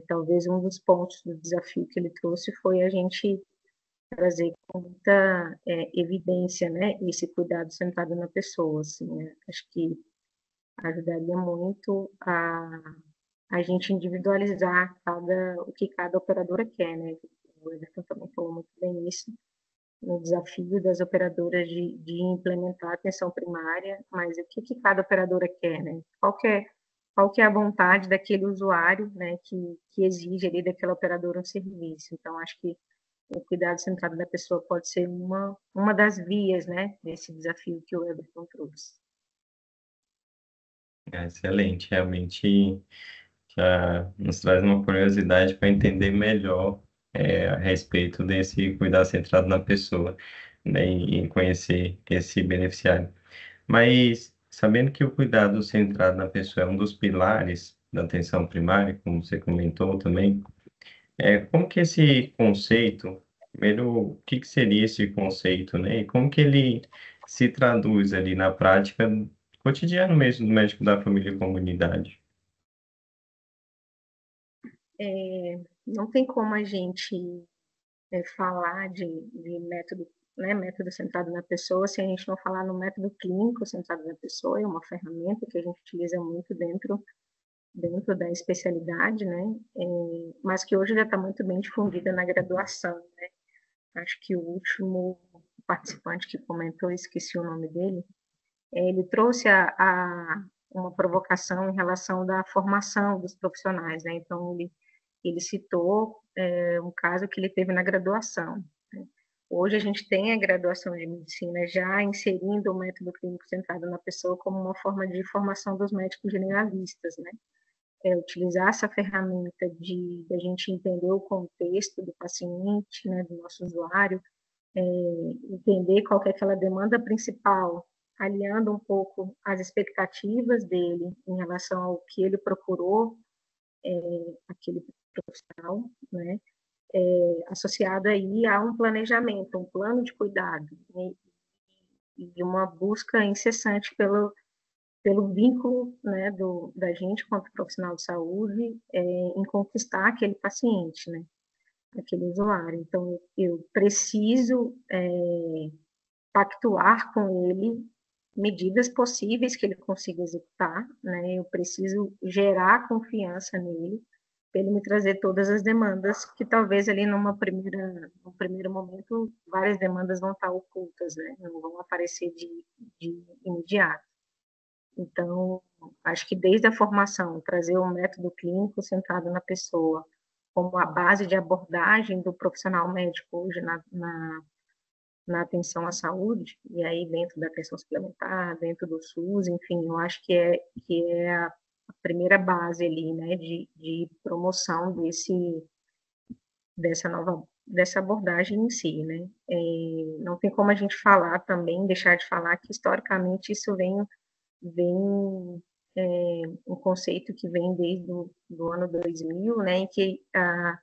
Talvez um dos pontos do desafio que ele trouxe foi a gente trazer com muita evidência, né, esse cuidado centrado na pessoa, assim, né? Acho que ajudaria muito a gente individualizar o que cada operadora quer, né? O Everton também falou muito bem isso, no desafio das operadoras de implementar a atenção primária, mas o que cada operadora quer, né? Qual que é a vontade daquele usuário, né, que exige ali daquela operadora um serviço. Então, acho que o cuidado centrado da pessoa pode ser uma das vias, né, desse desafio que o Everton trouxe. Excelente, realmente já nos traz uma curiosidade para entender melhor a respeito desse cuidado centrado na pessoa, né, e conhecer esse beneficiário. Mas sabendo que o cuidado centrado na pessoa é um dos pilares da atenção primária, como você comentou também, como que esse conceito, primeiro, o que que seria esse conceito, né? E como que ele se traduz ali na prática cotidiana mesmo do médico da família e comunidade? Não tem como a gente falar de método, né, método centrado na pessoa, se a gente não falar no método clínico centrado na pessoa, é uma ferramenta que a gente utiliza muito dentro da especialidade, né, mas que hoje já está muito bem difundida na graduação, né. Acho que o último participante que comentou, esqueci o nome dele, ele trouxe uma provocação em relação da formação dos profissionais, né, então ele citou um caso que ele teve na graduação. Né? Hoje a gente tem a graduação de medicina já inserindo o método clínico centrado na pessoa como uma forma de formação dos médicos generalistas, né? Utilizar essa ferramenta de a gente entender o contexto do paciente, né, do nosso usuário, entender qual que é aquela demanda principal, alinhando um pouco as expectativas dele em relação ao que ele procurou, aquele profissional, né, associado aí a um planejamento, um plano de cuidado, né, e uma busca incessante pelo vínculo, né, da gente quanto profissional de saúde em conquistar aquele paciente, né, aquele usuário. Então, eu preciso pactuar com ele medidas possíveis que ele consiga executar, né, eu preciso gerar confiança nele, ele me trazer todas as demandas, que talvez ali num primeiro momento, várias demandas vão estar ocultas, né? Não vão aparecer de imediato. Então, acho que desde a formação, trazer o método clínico centrado na pessoa como a base de abordagem do profissional médico hoje na atenção à saúde, e aí dentro da atenção suplementar, dentro do SUS, enfim, eu acho que é a primeira base ali, né, de promoção dessa abordagem em si, né. Não tem como a gente falar também, deixar de falar que historicamente isso vem um conceito que vem desde do ano 2000, né, em que a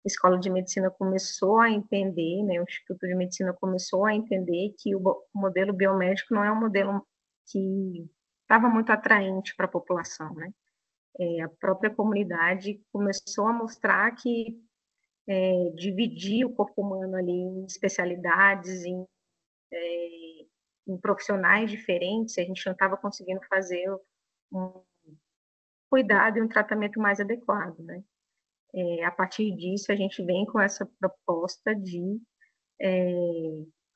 Escola de Medicina começou a entender, né, o Instituto de Medicina começou a entender que o modelo biomédico não é um modelo que estava muito atraente para a população, né. A própria comunidade começou a mostrar que dividir o corpo humano ali em especialidades, em profissionais diferentes, a gente não estava conseguindo fazer um cuidado e um tratamento mais adequado, né. A partir disso, a gente vem com essa proposta de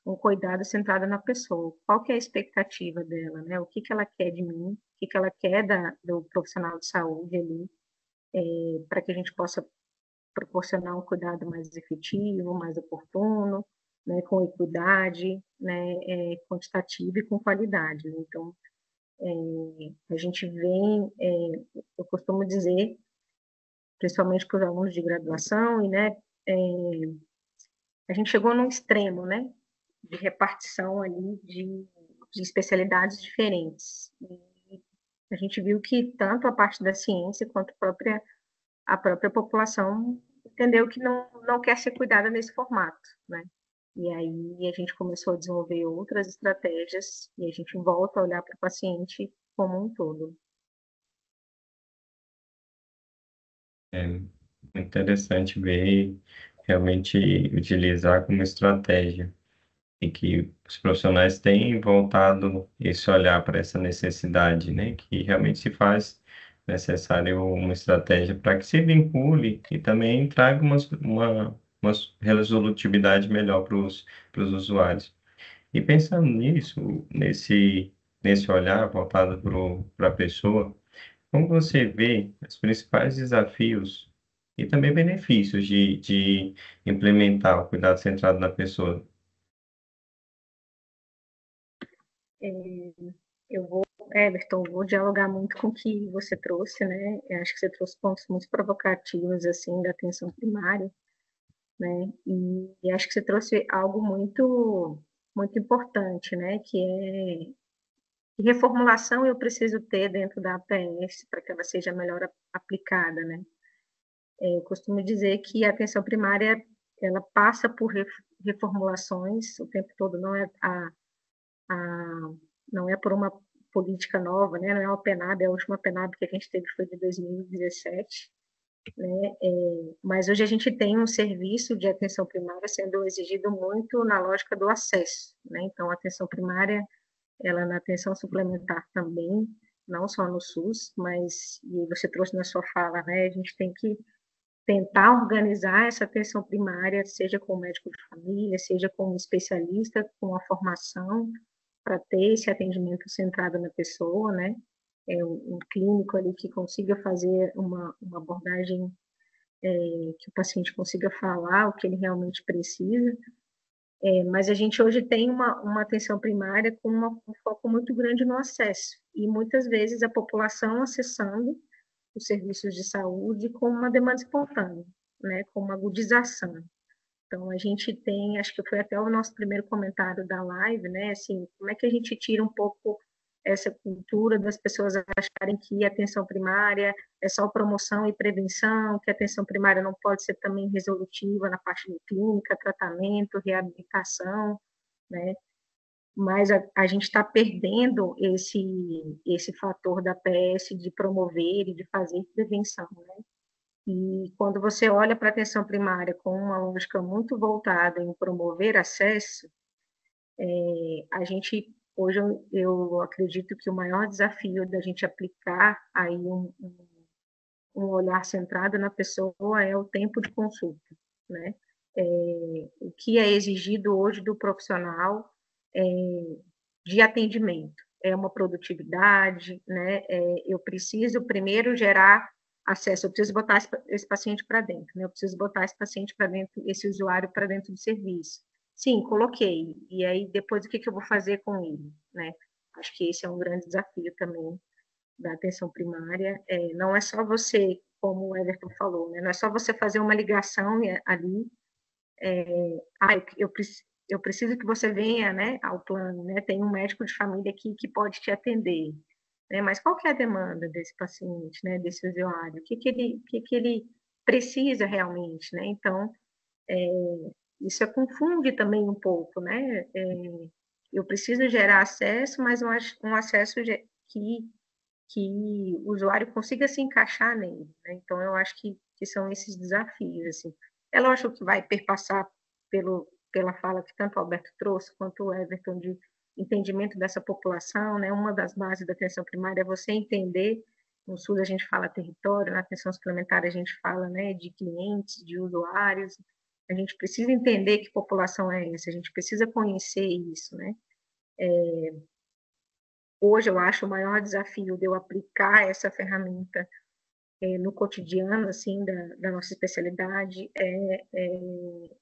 um cuidado centrado na pessoa. Qual que é a expectativa dela, né? O que que ela quer de mim? O que que ela quer do profissional de saúde ali, para que a gente possa proporcionar um cuidado mais efetivo, mais oportuno, né, com equidade, né, quantitativa e com qualidade. Então, a gente vem, eu costumo dizer, principalmente para os alunos de graduação, e, né, a gente chegou num extremo, né, de repartição ali de especialidades diferentes. E a gente viu que tanto a parte da ciência quanto a própria população entendeu que não quer ser cuidada nesse formato, né. E aí a gente começou a desenvolver outras estratégias e a gente volta a olhar para o paciente como um todo. É muito interessante ver realmente utilizar como estratégia e que os profissionais têm voltado esse olhar para essa necessidade, né? Que realmente se faz necessário uma estratégia para que se vincule e também traga uma resolutividade melhor para os usuários. E pensando nisso, nesse olhar voltado para a pessoa, como você vê os principais desafios e também benefícios de implementar o cuidado centrado na pessoa? Everton, vou dialogar muito com o que você trouxe, né? Eu acho que você trouxe pontos muito provocativos, assim, da atenção primária, né? E acho que você trouxe algo muito importante, né? Que reformulação eu preciso ter dentro da APS para que ela seja melhor aplicada, né? Eu costumo dizer que a atenção primária, ela passa por reformulações o tempo todo, não é por uma política nova, né? Não é uma PNAB, a última PNAB que a gente teve foi de 2017, né? Mas hoje a gente tem um serviço de atenção primária sendo exigido muito na lógica do acesso, né? Então, a atenção primária, ela na atenção suplementar também, não só no SUS, mas, e você trouxe na sua fala, né? A gente tem que tentar organizar essa atenção primária, seja com o médico de família, seja com um especialista, com a formação, para ter esse atendimento centrado na pessoa, né? Um clínico ali que consiga fazer uma abordagem que o paciente consiga falar o que ele realmente precisa. Mas a gente hoje tem uma atenção primária com um foco muito grande no acesso, e muitas vezes a população acessando os serviços de saúde com uma demanda espontânea, né, com uma agudização. Então, a gente tem, acho que foi até o nosso primeiro comentário da live, né, assim, como é que a gente tira um pouco essa cultura das pessoas acharem que a atenção primária é só promoção e prevenção, que a atenção primária não pode ser também resolutiva na parte de clínica, tratamento, reabilitação, né? Mas a gente está perdendo esse fator da PS de promover e de fazer prevenção, né? E quando você olha para a atenção primária com uma lógica muito voltada em promover acesso, a gente, hoje eu acredito que o maior desafio da gente aplicar aí um olhar centrado na pessoa é o tempo de consulta, né? O que é exigido hoje do profissional de atendimento? É uma produtividade, né? Eu preciso primeiro gerar acesso, eu preciso botar esse paciente para dentro, né? Eu preciso botar esse paciente para dentro, esse usuário para dentro do serviço. Sim, coloquei. E aí, depois, o que eu vou fazer com ele, né? Acho que esse é um grande desafio também da atenção primária. Não é só você, como o Everton falou, né? Não é só você fazer uma ligação ali, eu preciso que você venha, né, ao plano, né? Tem um médico de família aqui que pode te atender, né? Mas qual que é a demanda desse paciente, né, desse usuário? O que ele precisa realmente, né? Então, isso confunde também um pouco, né? Eu preciso gerar acesso, mas um acesso que o usuário consiga se encaixar nele, né? Então, eu acho que são esses desafios, assim. É lógico que vai perpassar pela fala que tanto o Alberto trouxe, quanto o Everton, de entendimento dessa população, né? Uma das bases da atenção primária é você entender, no SUS a gente fala território, na atenção suplementar a gente fala, né, de clientes, de usuários, a gente precisa entender que população é essa, a gente precisa conhecer isso, né? Hoje eu acho o maior desafio de eu aplicar essa ferramenta no cotidiano, assim, da nossa especialidade,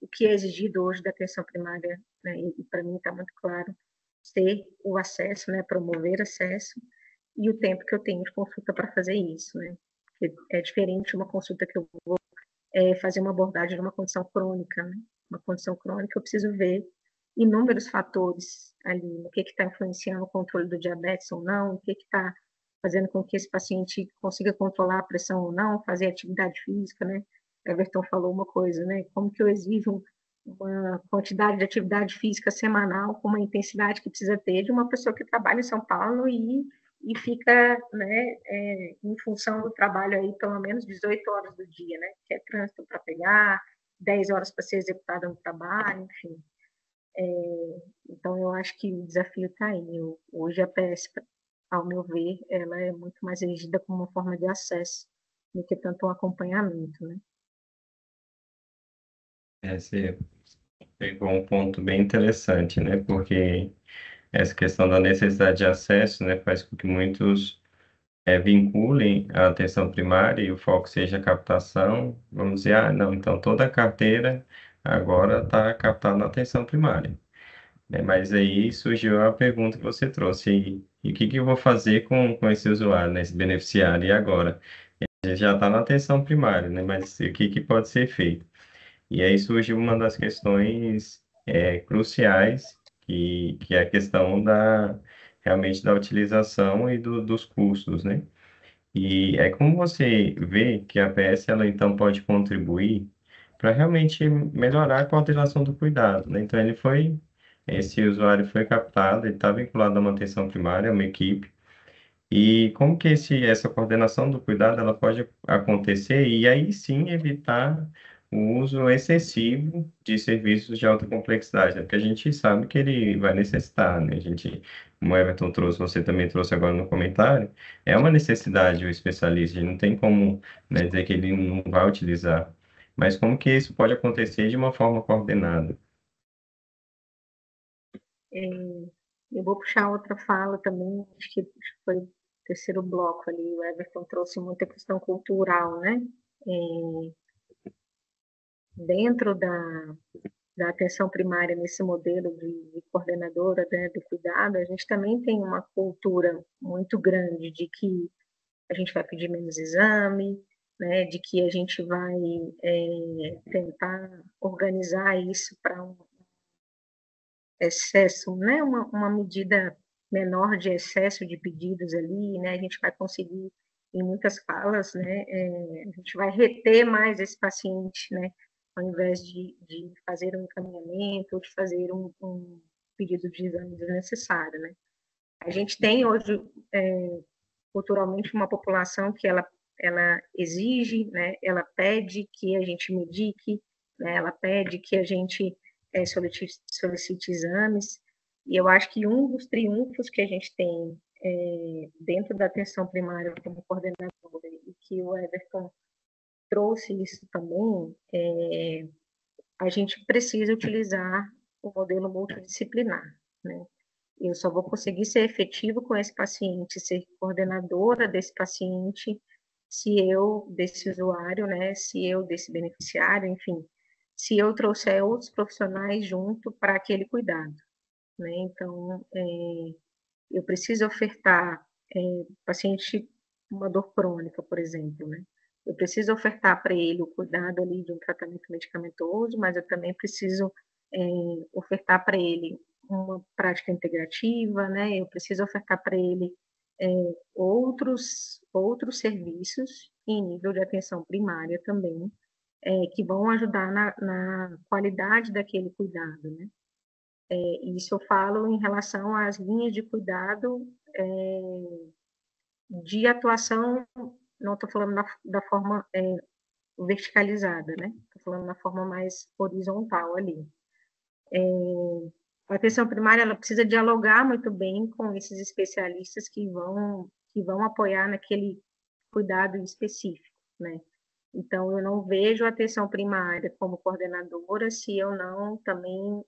o que é exigido hoje da atenção primária, né, e para mim está muito claro, ser o acesso, né, promover acesso, e o tempo que eu tenho de consulta para fazer isso, né, porque é diferente uma consulta que eu vou fazer uma abordagem de uma condição crônica, né, uma condição crônica eu preciso ver inúmeros fatores ali, o que está influenciando o controle do diabetes ou não, o que está fazendo com que esse paciente consiga controlar a pressão ou não, fazer atividade física, né? Everton falou uma coisa, né? Como que eu exijo uma quantidade de atividade física semanal com uma intensidade que precisa ter de uma pessoa que trabalha em São Paulo e fica, né, em função do trabalho aí pelo menos 18 horas do dia, né? Que é trânsito para pegar, 10 horas para ser executada no trabalho, enfim. Então, eu acho que o desafio está aí. Hoje, a PS, ao meu ver, ela é muito mais erigida como uma forma de acesso do que tanto um acompanhamento, né? Você pegou um ponto bem interessante, né? Porque essa questão da necessidade de acesso, né, faz com que muitos vinculem a atenção primária e o foco seja a captação. Vamos dizer, não, então toda a carteira agora está captada na atenção primária. Mas aí surgiu a pergunta que você trouxe, e o que que eu vou fazer com esse usuário, né, esse beneficiário, e agora? Ele já está na atenção primária, né, mas o que que pode ser feito? E aí surgiu uma das questões cruciais, que é a questão realmente da utilização e dos custos, né? E é como você vê que a APS, ela então pode contribuir para realmente melhorar a coordenação do cuidado, né? Então esse usuário foi captado, ele está vinculado a uma atenção primária, a uma equipe, e como que essa coordenação do cuidado ela pode acontecer e aí sim evitar o uso excessivo de serviços de alta complexidade, né? Porque a gente sabe que ele vai necessitar, né? Como o Everton trouxe, você também trouxe agora no comentário, é uma necessidade o especialista, a gente não tem como, né, dizer que ele não vai utilizar. Mas como que isso pode acontecer de uma forma coordenada? Eu vou puxar outra fala também, acho que foi o terceiro bloco ali, o Everton trouxe muita questão cultural, né? Dentro da atenção primária, nesse modelo de coordenadora, né, do cuidado, a gente também tem uma cultura muito grande de que a gente vai pedir menos exame, né, de que a gente vai tentar organizar isso para um excesso, né, uma medida menor de excesso de pedidos ali, né, a gente vai conseguir, em muitas falas, né, a gente vai reter mais esse paciente, né, ao invés de fazer um encaminhamento ou de fazer um pedido de exame desnecessário, né. A gente tem hoje, culturalmente, uma população que ela exige, né, ela pede que a gente medique, né, ela pede que a gente solicite exames, e eu acho que um dos triunfos que a gente tem dentro da atenção primária como coordenadora, e que o Everton trouxe isso também, a gente precisa utilizar o modelo multidisciplinar, né? Eu só vou conseguir ser efetivo com esse paciente, ser coordenadora desse paciente, se eu, desse usuário, né, se eu, desse beneficiário, enfim, se eu trouxer outros profissionais junto para aquele cuidado, né? Então, eu preciso ofertar, paciente com uma dor crônica, por exemplo, né? Eu preciso ofertar para ele o cuidado ali de um tratamento medicamentoso, mas eu também preciso ofertar para ele uma prática integrativa, né? Eu preciso ofertar para ele outros serviços em nível de atenção primária também, que vão ajudar na qualidade daquele cuidado, né? Isso eu falo em relação às linhas de cuidado de atuação, não estou falando da forma verticalizada, né? Estou falando na forma mais horizontal ali. A atenção primária ela precisa dialogar muito bem com esses especialistas que vão apoiar naquele cuidado específico, né? Então, eu não vejo a atenção primária como coordenadora se eu não também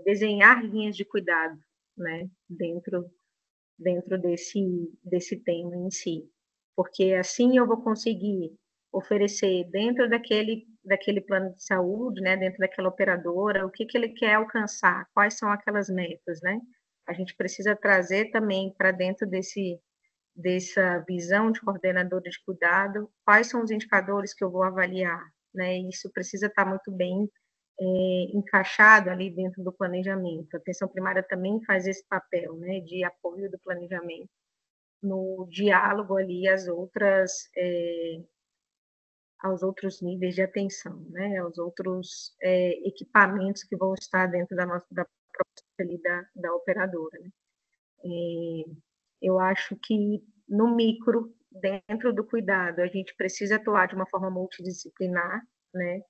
desenhar linhas de cuidado, né, dentro desse tema em si. Porque assim eu vou conseguir oferecer dentro daquele plano de saúde, né, dentro daquela operadora, o que ele quer alcançar, quais são aquelas metas, né? A gente precisa trazer também para dentro dessa visão de coordenadora de cuidado, quais são os indicadores que eu vou avaliar, né? Isso precisa estar muito bem encaixado ali dentro do planejamento. A atenção primária também faz esse papel, né, de apoio do planejamento no diálogo ali aos outros níveis de atenção, né, aos outros equipamentos que vão estar dentro da proposta ali da operadora, né? Eu acho que no micro, dentro do cuidado, a gente precisa atuar de uma forma multidisciplinar, né?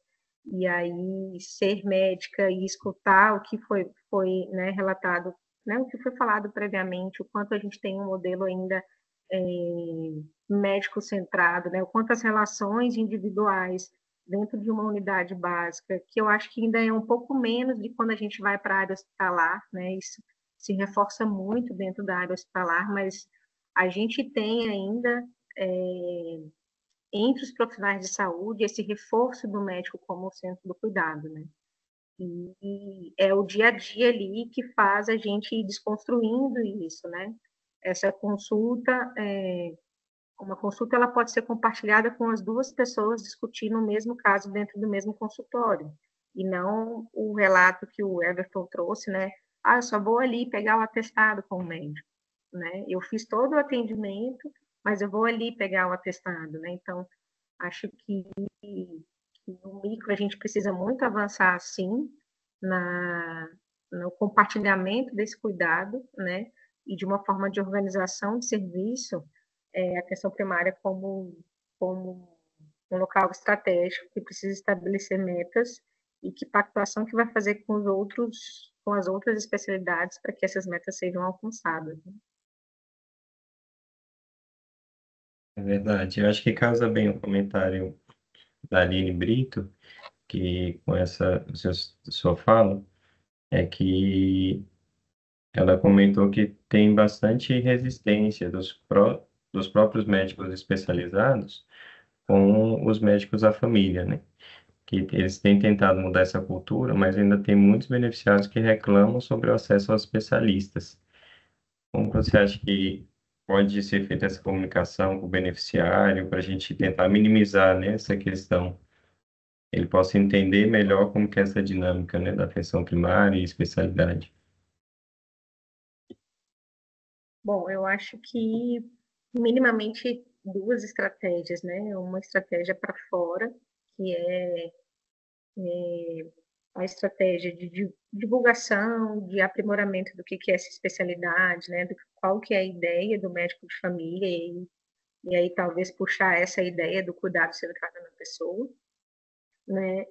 E aí ser médica e escutar o que foi né, relatado, né, o que foi falado previamente, o quanto a gente tem um modelo ainda médico centrado, né, o quanto as relações individuais dentro de uma unidade básica, que eu acho que ainda é um pouco menos de quando a gente vai para a área hospitalar, né, isso se reforça muito dentro da área hospitalar, mas a gente tem ainda entre os profissionais de saúde esse reforço do médico como centro do cuidado, né? E é o dia a dia ali que faz a gente ir desconstruindo isso, né? Essa consulta, uma consulta ela pode ser compartilhada com as duas pessoas discutindo o mesmo caso dentro do mesmo consultório, e não o relato que o Everton trouxe, né? Ah, eu só vou ali pegar o atestado com o médico, né? Eu fiz todo o atendimento, mas eu vou ali pegar o atestado, né? Então, acho que no micro a gente precisa muito avançar, sim, no compartilhamento desse cuidado, né? E de uma forma de organização de serviço, a atenção primária como um local estratégico que precisa estabelecer metas e que pactuação que vai fazer com as outras especialidades para que essas metas sejam alcançadas, né? É verdade. Eu acho que casa bem o comentário da Aline Brito, que com sua fala, é que ela comentou que tem bastante resistência dos próprios médicos especializados com os médicos da família, né? Que eles têm tentado mudar essa cultura, mas ainda tem muitos beneficiários que reclamam sobre o acesso aos especialistas. Como você acha que pode ser feita essa comunicação com o beneficiário para a gente tentar minimizar, né, essa questão? Ele possa entender melhor como que é essa dinâmica, né, da atenção primária e especialidade. Bom, eu acho que minimamente duas estratégias, né? Uma estratégia para fora, que é a estratégia de divulgação, de aprimoramento do que é essa especialidade, né? Qual que é a ideia do médico de família e aí talvez puxar essa ideia do cuidado centrado na pessoa, né?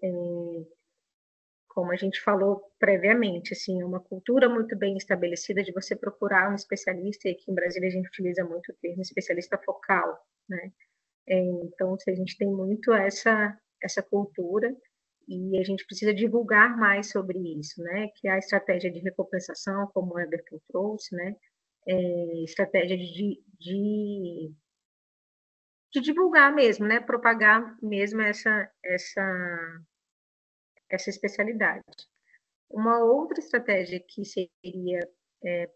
como a gente falou previamente, assim, uma cultura muito bem estabelecida de você procurar um especialista, e aqui em Brasília a gente utiliza muito o termo especialista focal, né? Então, a gente tem muito essa cultura e a gente precisa divulgar mais sobre isso, né? Criar estratégia de recompensação, como o Everton trouxe, né? Estratégia de divulgar mesmo, né? Propagar mesmo essa especialidade. Uma outra estratégia que seria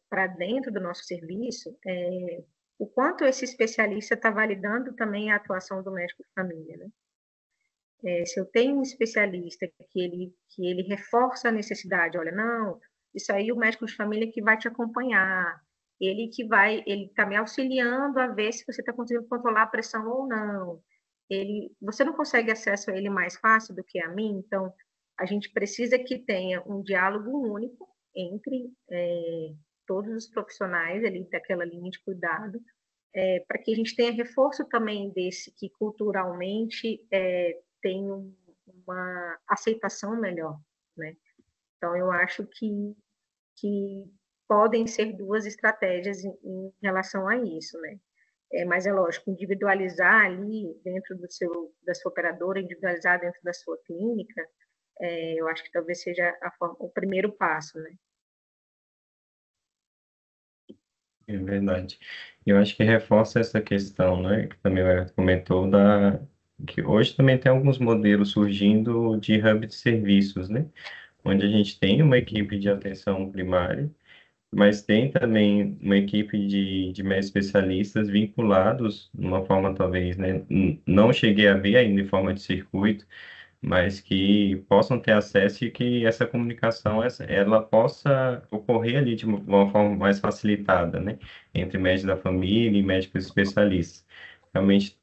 para dentro do nosso serviço é o quanto esse especialista está validando também a atuação do médico de família, né? Se eu tenho um especialista que ele reforça a necessidade, olha, não, isso aí o médico de família que vai te acompanhar, ele está me auxiliando a ver se você está conseguindo controlar a pressão ou não. Você não consegue acesso a ele mais fácil do que a mim, então a gente precisa que tenha um diálogo único entre todos os profissionais ali daquela linha de cuidado, para que a gente tenha reforço também desse que culturalmente tem uma aceitação melhor, né? Então, eu acho que podem ser duas estratégias em relação a isso, né? Mas é lógico, individualizar ali dentro da sua operadora, individualizar dentro da sua clínica, eu acho que talvez seja o primeiro passo, né? É verdade. Eu acho que reforça essa questão, né, que também o Everton comentou, que hoje também tem alguns modelos surgindo de hub de serviços, né, onde a gente tem uma equipe de atenção primária, mas tem também uma equipe de médicos especialistas vinculados, de uma forma talvez, né, não cheguei a ver ainda em forma de circuito, mas que possam ter acesso e que essa comunicação ela possa ocorrer ali de uma forma mais facilitada, né, entre médicos da família e médicos especialistas. Realmente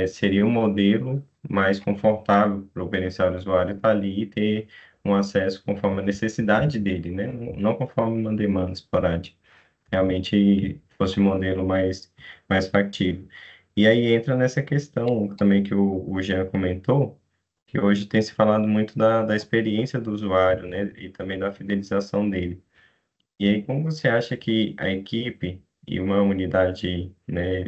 seria um modelo mais confortável para o beneficiário usuário estar ali e ter um acesso conforme a necessidade dele, né, não conforme uma demanda esporádica. Realmente fosse um modelo mais factível. E aí entra nessa questão também que o Jean comentou, que hoje tem se falado muito da experiência do usuário, né, e também da fidelização dele. E aí, como você acha que a equipe e uma unidade, né,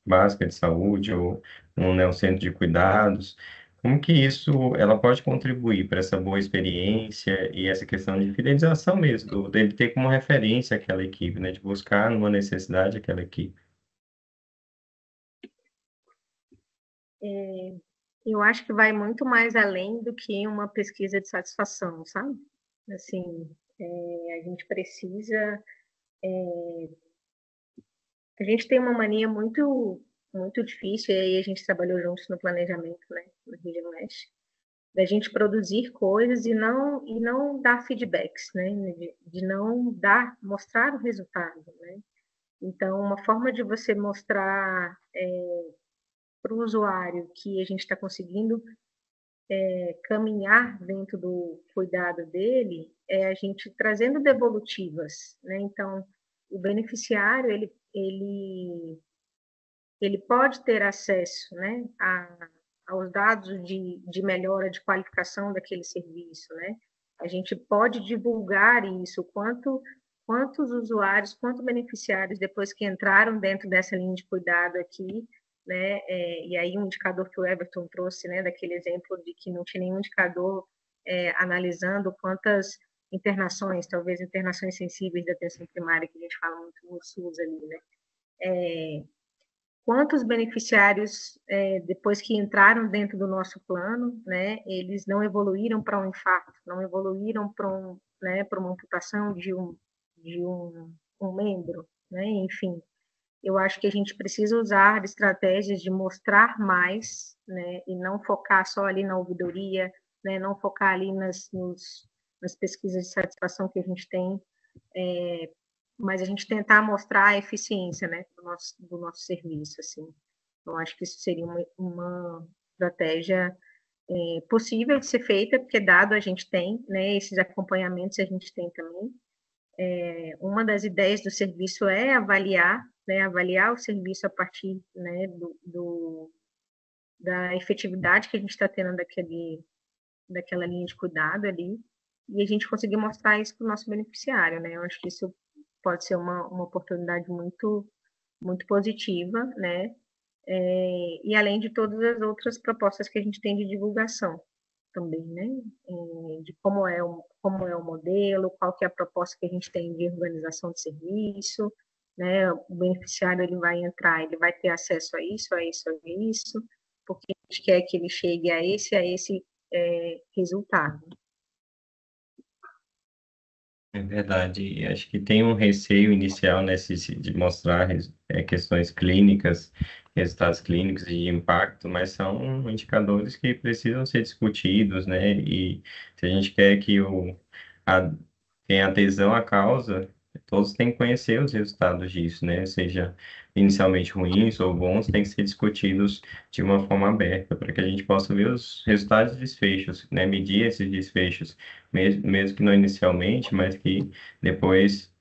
básica de saúde ou né, um centro de cuidados, como que isso ela pode contribuir para essa boa experiência e essa questão de fidelização mesmo, dele ter como referência aquela equipe, né, de buscar numa necessidade aquela equipe? Eu acho que vai muito mais além do que uma pesquisa de satisfação, sabe? Assim, a gente precisa. A gente tem uma mania muito difícil, e aí a gente trabalhou juntos no planejamento, né, na Região Leste, da gente produzir coisas e não dar feedbacks, né, de não mostrar o resultado, né. Então, uma forma de você mostrar para o usuário que a gente está conseguindo caminhar dentro do cuidado dele é a gente trazendo devolutivas, né? Então, o beneficiário ele pode ter acesso, né, aos dados de melhora de qualificação daquele serviço, né? A gente pode divulgar isso, quantos usuários, quantos beneficiários, depois que entraram dentro dessa linha de cuidado aqui, né? E aí um indicador que o Everton trouxe, né, daquele exemplo de que não tinha nenhum indicador analisando quantas internações, talvez internações sensíveis da atenção primária, que a gente fala muito no SUS ali, né? Quantos beneficiários, depois que entraram dentro do nosso plano, né, eles não evoluíram para um infarto, não evoluíram para uma amputação de um membro, né, enfim. Eu acho que a gente precisa usar estratégias de mostrar mais, né, e não focar só ali na ouvidoria, né, não focar ali nas pesquisas de satisfação que a gente tem, mas a gente tentar mostrar a eficiência, né, do nosso serviço, assim. Eu acho que isso seria uma estratégia possível de ser feita, porque dado a gente tem, né, esses acompanhamentos a gente tem também. Uma das ideias do serviço é avaliar, né, avaliar o serviço a partir, né, da efetividade que a gente está tendo daquela linha de cuidado ali. e a gente conseguir mostrar isso para o nosso beneficiário, né? Eu acho que isso pode ser uma oportunidade muito positiva, né? E além de todas as outras propostas que a gente tem de divulgação também, né? De como é o modelo, qual que é a proposta que a gente tem de organização de serviço, né? O beneficiário ele vai entrar, ele vai ter acesso a isso, a isso, a isso, porque a gente quer que ele chegue a esse resultado. É verdade. E acho que tem um receio inicial de mostrar questões clínicas, resultados clínicos e de impacto, mas são indicadores que precisam ser discutidos, né? E se a gente quer que a, tenha adesão à causa, todos têm que conhecer os resultados disso, né? Seja inicialmente ruins ou bons, têm que ser discutidos de uma forma aberta, para que a gente possa ver os resultados e desfechos, né? Medir esses desfechos mesmo que não inicialmente, mas que depois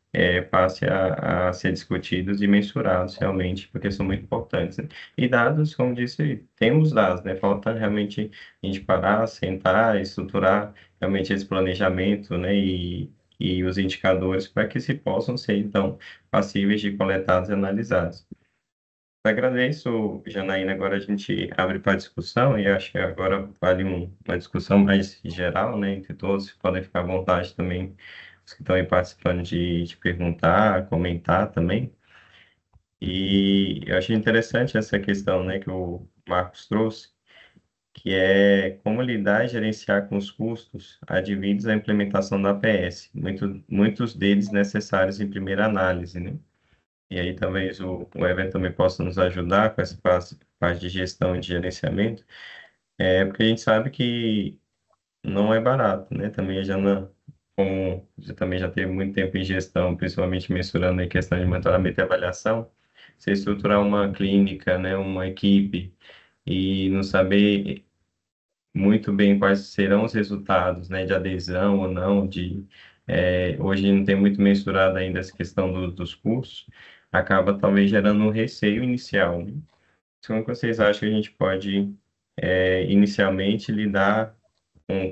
passe a ser discutidos e mensurados realmente, porque são muito importantes, né? E dados, como disse, temos dados, né? Falta realmente a gente parar, sentar, estruturar realmente esse planejamento, né? E os indicadores para que se possam ser, então, passíveis de coletados e analisados. Agradeço, Janaína. Agora a gente abre para discussão e acho que agora vale uma discussão mais geral, né, entre todos. Podem ficar à vontade também, os que estão aí participando, de perguntar, comentar também. E eu achei interessante essa questão, né, que o Marcos trouxe, que é como lidar e gerenciar com os custos advindos à implementação da APS, muitos deles necessários em primeira análise, né? E aí talvez o Evan também possa nos ajudar com essa parte de gestão e de gerenciamento, porque a gente sabe que não é barato, né? Também já não, como você também já teve muito tempo em gestão, principalmente mensurando em questão de monitoramento e avaliação, você estruturar uma clínica, né, uma equipe e não saber muito bem quais serão os resultados, né, de adesão ou não, hoje não tem muito mensurado ainda essa questão dos cursos, acaba talvez gerando um receio inicial, né? Como que vocês acham que a gente pode, inicialmente, lidar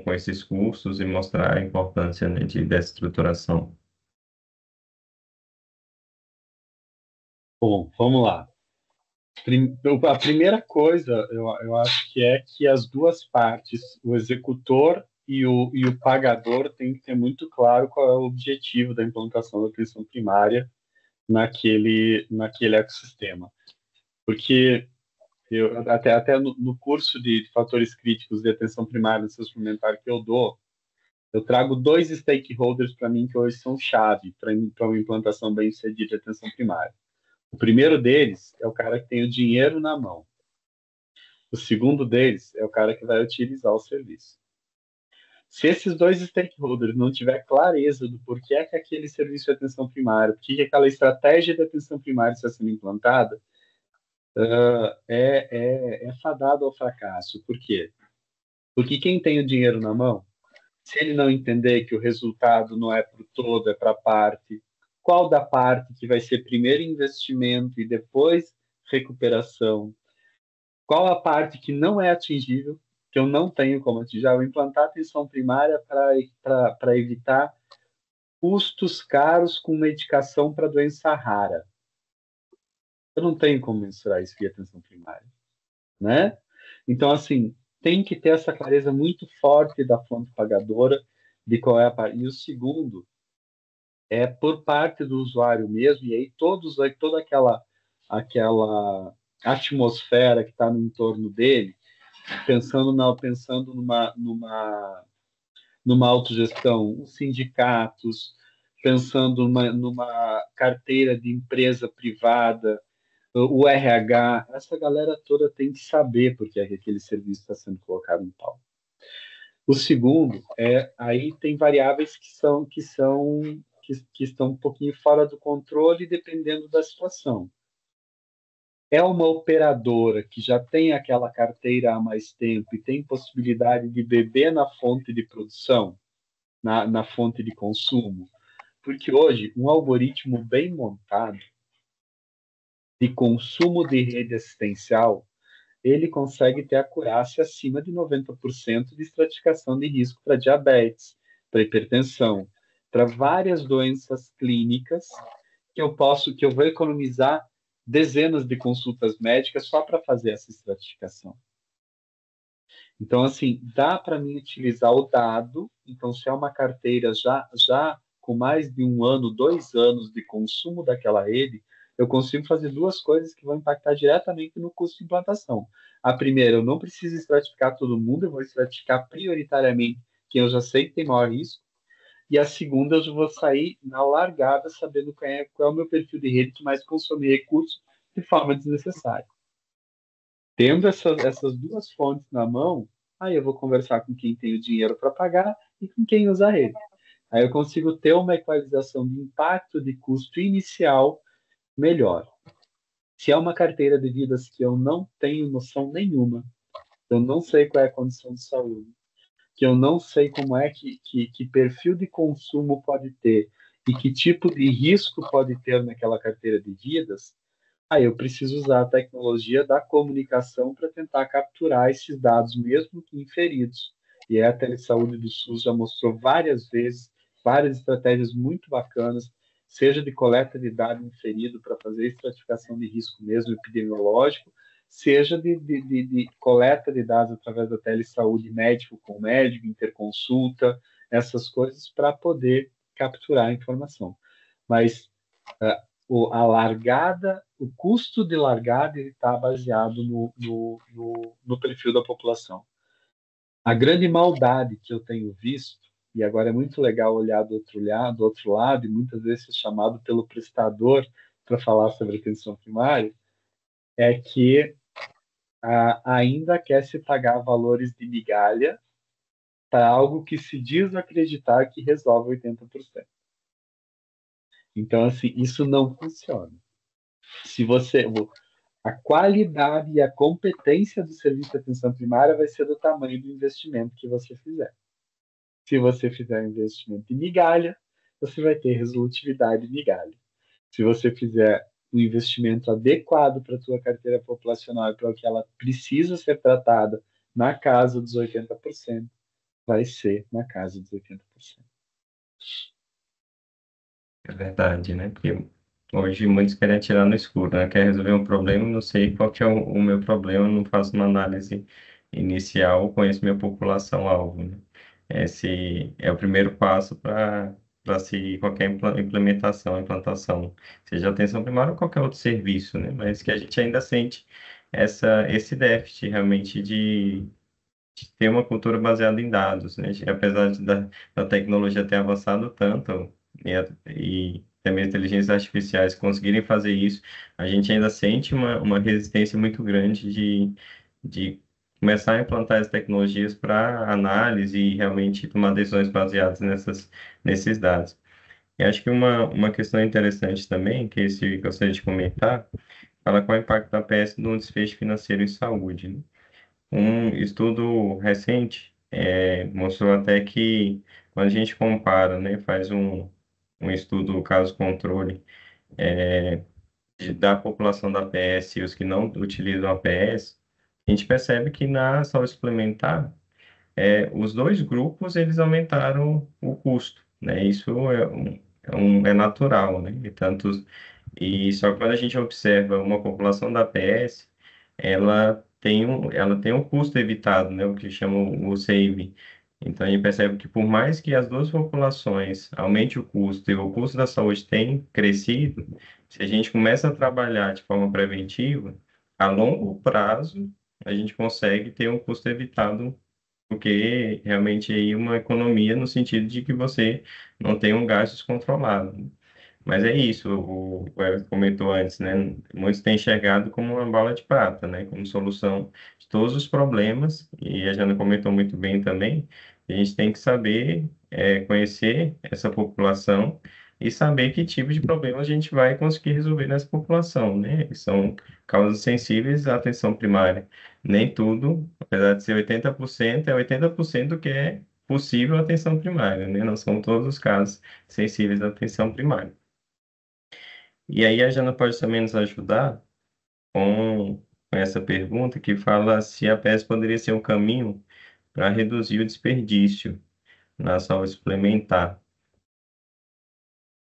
com esses cursos e mostrar a importância, né, dessa estruturação? Bom, vamos lá. A primeira coisa, eu acho que é que as duas partes, o executor e o pagador, têm que ter muito claro qual é o objetivo da implantação da atenção primária naquele ecossistema. Porque até no curso de fatores críticos de atenção primária no seu suplementar que eu dou, eu trago dois stakeholders para mim que hoje são chave para uma implantação bem-sucedida de atenção primária. O primeiro deles é o cara que tem o dinheiro na mão. O segundo deles é o cara que vai utilizar o serviço. Se esses dois stakeholders não tiver clareza do porquê é que aquele serviço de atenção primária, por que aquela estratégia de atenção primária está sendo implantada, é fadado ao fracasso. Por quê? Porque quem tem o dinheiro na mão, se ele não entender que o resultado não é para o todo, é para a parte, qual da parte que vai ser primeiro investimento e depois recuperação, qual a parte que não é atingível, que eu não tenho como atingir, eu implantar atenção primária para evitar custos caros com medicação para doença rara. Eu não tenho como mensurar isso via atenção primária, né? Então, assim, tem que ter essa clareza muito forte da fonte pagadora de qual é a parte. E o segundo é por parte do usuário mesmo, e aí toda aquela atmosfera que está no entorno dele, pensando numa autogestão, os sindicatos, pensando numa carteira de empresa privada, o RH, essa galera toda tem que saber porque é que aquele serviço está sendo colocado em pauta. O segundo aí tem variáveis que estão um pouquinho fora do controle dependendo da situação. É uma operadora que já tem aquela carteira há mais tempo e tem possibilidade de beber na fonte de produção, na fonte de consumo, porque hoje um algoritmo bem montado de consumo de rede assistencial, ele consegue ter acurácia acima de 90% de estratificação de risco para diabetes, para hipertensão, para várias doenças clínicas que eu vou economizar dezenas de consultas médicas só para fazer essa estratificação. Então, assim, dá para mim utilizar o dado. Então, se é uma carteira já com mais de 1 ano, 2 anos de consumo daquela rede, eu consigo fazer duas coisas que vão impactar diretamente no custo de implantação. A primeira, eu não preciso estratificar todo mundo, eu vou estratificar prioritariamente quem eu já sei que tem maior risco. E a segunda, eu já vou sair na largada sabendo qual é o meu perfil de rede que mais consome recursos de forma desnecessária. Tendo essas duas fontes na mão, aí eu vou conversar com quem tem o dinheiro para pagar e com quem usa a rede. Aí eu consigo ter uma equalização de impacto de custo inicial melhor. Se é uma carteira de vidas que eu não tenho noção nenhuma, eu não sei qual é a condição de saúde, que eu não sei como é que perfil de consumo pode ter e que tipo de risco pode ter naquela carteira de vidas, aí eu preciso usar a tecnologia da comunicação para tentar capturar esses dados, mesmo que inferidos. E a Telesaúde do SUS já mostrou várias vezes, várias estratégias muito bacanas, seja de coleta de dado inferido para fazer estratificação de risco mesmo epidemiológico, seja de coleta de dados através da telesaúde médico com médico, interconsulta, essas coisas para poder capturar a informação. Mas a largada, o custo de largada está baseado no perfil da população. A grande maldade que eu tenho visto, e agora é muito legal olhar do outro lado, e muitas vezes chamado pelo prestador para falar sobre atenção primária, é que ainda quer se pagar valores de migalha para algo que se diz acreditar que resolve 80%. Então, assim, isso não funciona. Se você, a qualidade e a competência do serviço de atenção primária vai ser do tamanho do investimento que você fizer. Se você fizer um investimento em migalha, você vai ter resolutividade em migalha. Se você fizer um investimento adequado para a tua carteira populacional e para o que ela precisa ser tratada na casa dos 80%, vai ser na casa dos 80%. É verdade, né? Porque hoje muitos querem atirar no escuro, né? Quer resolver um problema, não sei qual que é o meu problema, não faço uma análise inicial, conheço minha população-alvo, né? Esse é o primeiro passo para se qualquer implantação, seja atenção primária ou qualquer outro serviço, né? Mas que a gente ainda sente esse déficit realmente de ter uma cultura baseada em dados, né? Apesar da tecnologia ter avançado tanto e também as inteligências artificiais conseguirem fazer isso, a gente ainda sente uma resistência muito grande de começar a implantar as tecnologias para análise e realmente tomar decisões baseadas nesses dados. E acho que uma questão interessante também, que esse gostaria de comentar, fala qual é o impacto da APS no desfecho financeiro em saúde, né? Um estudo recente mostrou até que quando a gente compara, né, faz um estudo caso-controle da população da APS e os que não utilizam a APS, a gente percebe que na saúde suplementar, os dois grupos eles aumentaram o custo, né? Isso é natural, né? E só que quando a gente observa uma população da APS, ela tem um custo evitado, né? O que chama o saving. Então a gente percebe que por mais que as duas populações aumente o custo e o custo da saúde tem crescido, se a gente começa a trabalhar de forma preventiva, a longo prazo a gente consegue ter um custo evitado porque realmente aí uma economia no sentido de que você não tem um gasto descontrolado. Mas é isso, o Everton comentou antes, né? Muitos têm enxergado como uma bala de prata, né? Como solução de todos os problemas, e a Jana comentou muito bem também, a gente tem que saber conhecer essa população e saber que tipo de problema a gente vai conseguir resolver nessa população, né? São causas sensíveis à atenção primária. Nem tudo, apesar de ser 80%, é 80% que é possível a atenção primária, né? Não são todos os casos sensíveis à atenção primária. E aí a Jana pode também nos ajudar com essa pergunta que fala se a PES poderia ser um caminho para reduzir o desperdício. na saúde suplementar.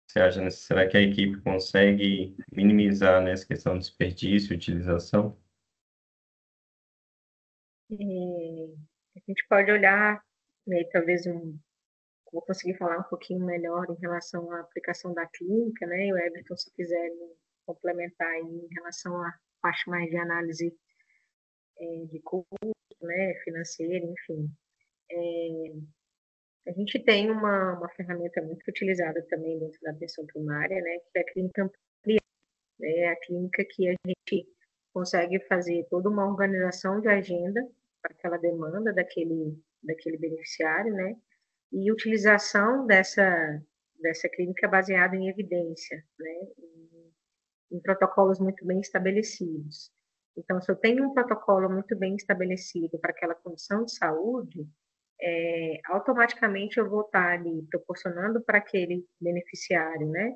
Você acha, né, será que a equipe consegue minimizar, né, essa questão de desperdício e utilização? A gente pode olhar, né, talvez vou conseguir falar um pouquinho melhor em relação à aplicação da clínica, né? E o Everton, se quiser me complementar aí em relação à parte mais de análise de custo, né, financeira, enfim. A gente tem uma ferramenta muito utilizada também dentro da atenção primária, né, que é a clínica ampliada, né, a clínica que a gente consegue fazer toda uma organização de agenda para aquela demanda daquele beneficiário, né, e utilização dessa clínica baseada em evidência, né, em protocolos muito bem estabelecidos. Então, se eu tenho um protocolo muito bem estabelecido para aquela condição de saúde, automaticamente eu vou estar ali proporcionando para aquele beneficiário, né,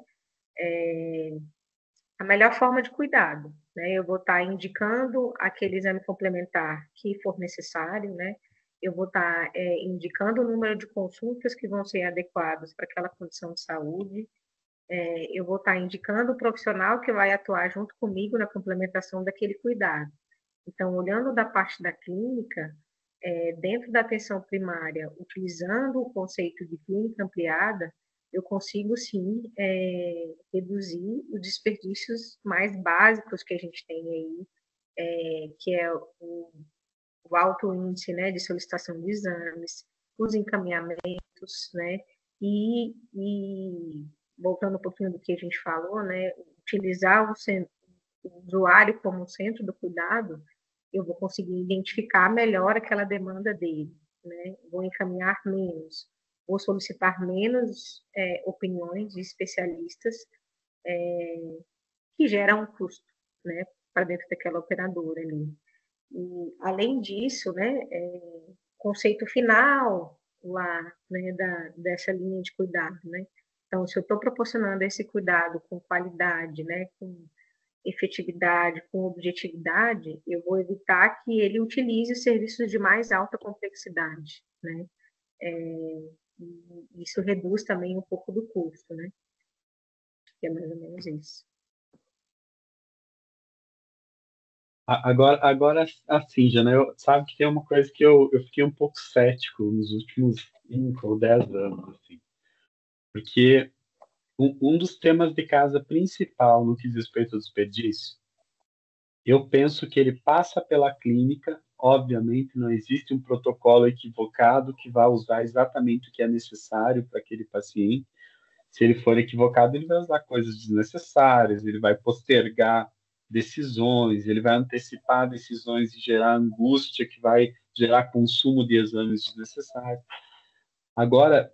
a melhor forma de cuidado, né? Eu vou estar indicando aquele exame complementar que for necessário, né? Eu vou estar indicando o número de consultas que vão ser adequadas para aquela condição de saúde. Eu vou estar indicando o profissional que vai atuar junto comigo na complementação daquele cuidado. Então, olhando da parte da clínica, dentro da atenção primária, utilizando o conceito de clínica ampliada, eu consigo sim reduzir os desperdícios mais básicos que a gente tem aí, que é o alto índice, né, de solicitação de exames, os encaminhamentos, né, e voltando um pouquinho do que a gente falou, né, utilizar o usuário como centro do cuidado, eu vou conseguir identificar melhor aquela demanda dele, né? Vou encaminhar menos, vou solicitar menos opiniões de especialistas que geram um custo, né, para dentro daquela operadora ali. E, além disso, né, conceito final lá, né, dessa linha de cuidado, né? Então, se eu estou proporcionando esse cuidado com qualidade, né, com efetividade, com objetividade, eu vou evitar que ele utilize serviços de mais alta complexidade, né? Isso reduz também um pouco do custo, né? Que é mais ou menos isso. Agora assim, Jana, sabe que tem uma coisa que eu fiquei um pouco cético nos últimos 5 ou 10 anos, assim, porque um dos temas de casa principal no que diz respeito ao desperdício, eu penso que ele passa pela clínica. Obviamente, não existe um protocolo equivocado que vá usar exatamente o que é necessário para aquele paciente. Se ele for equivocado, ele vai usar coisas desnecessárias, ele vai postergar decisões, ele vai antecipar decisões e gerar angústia, que vai gerar consumo de exames desnecessários. Agora,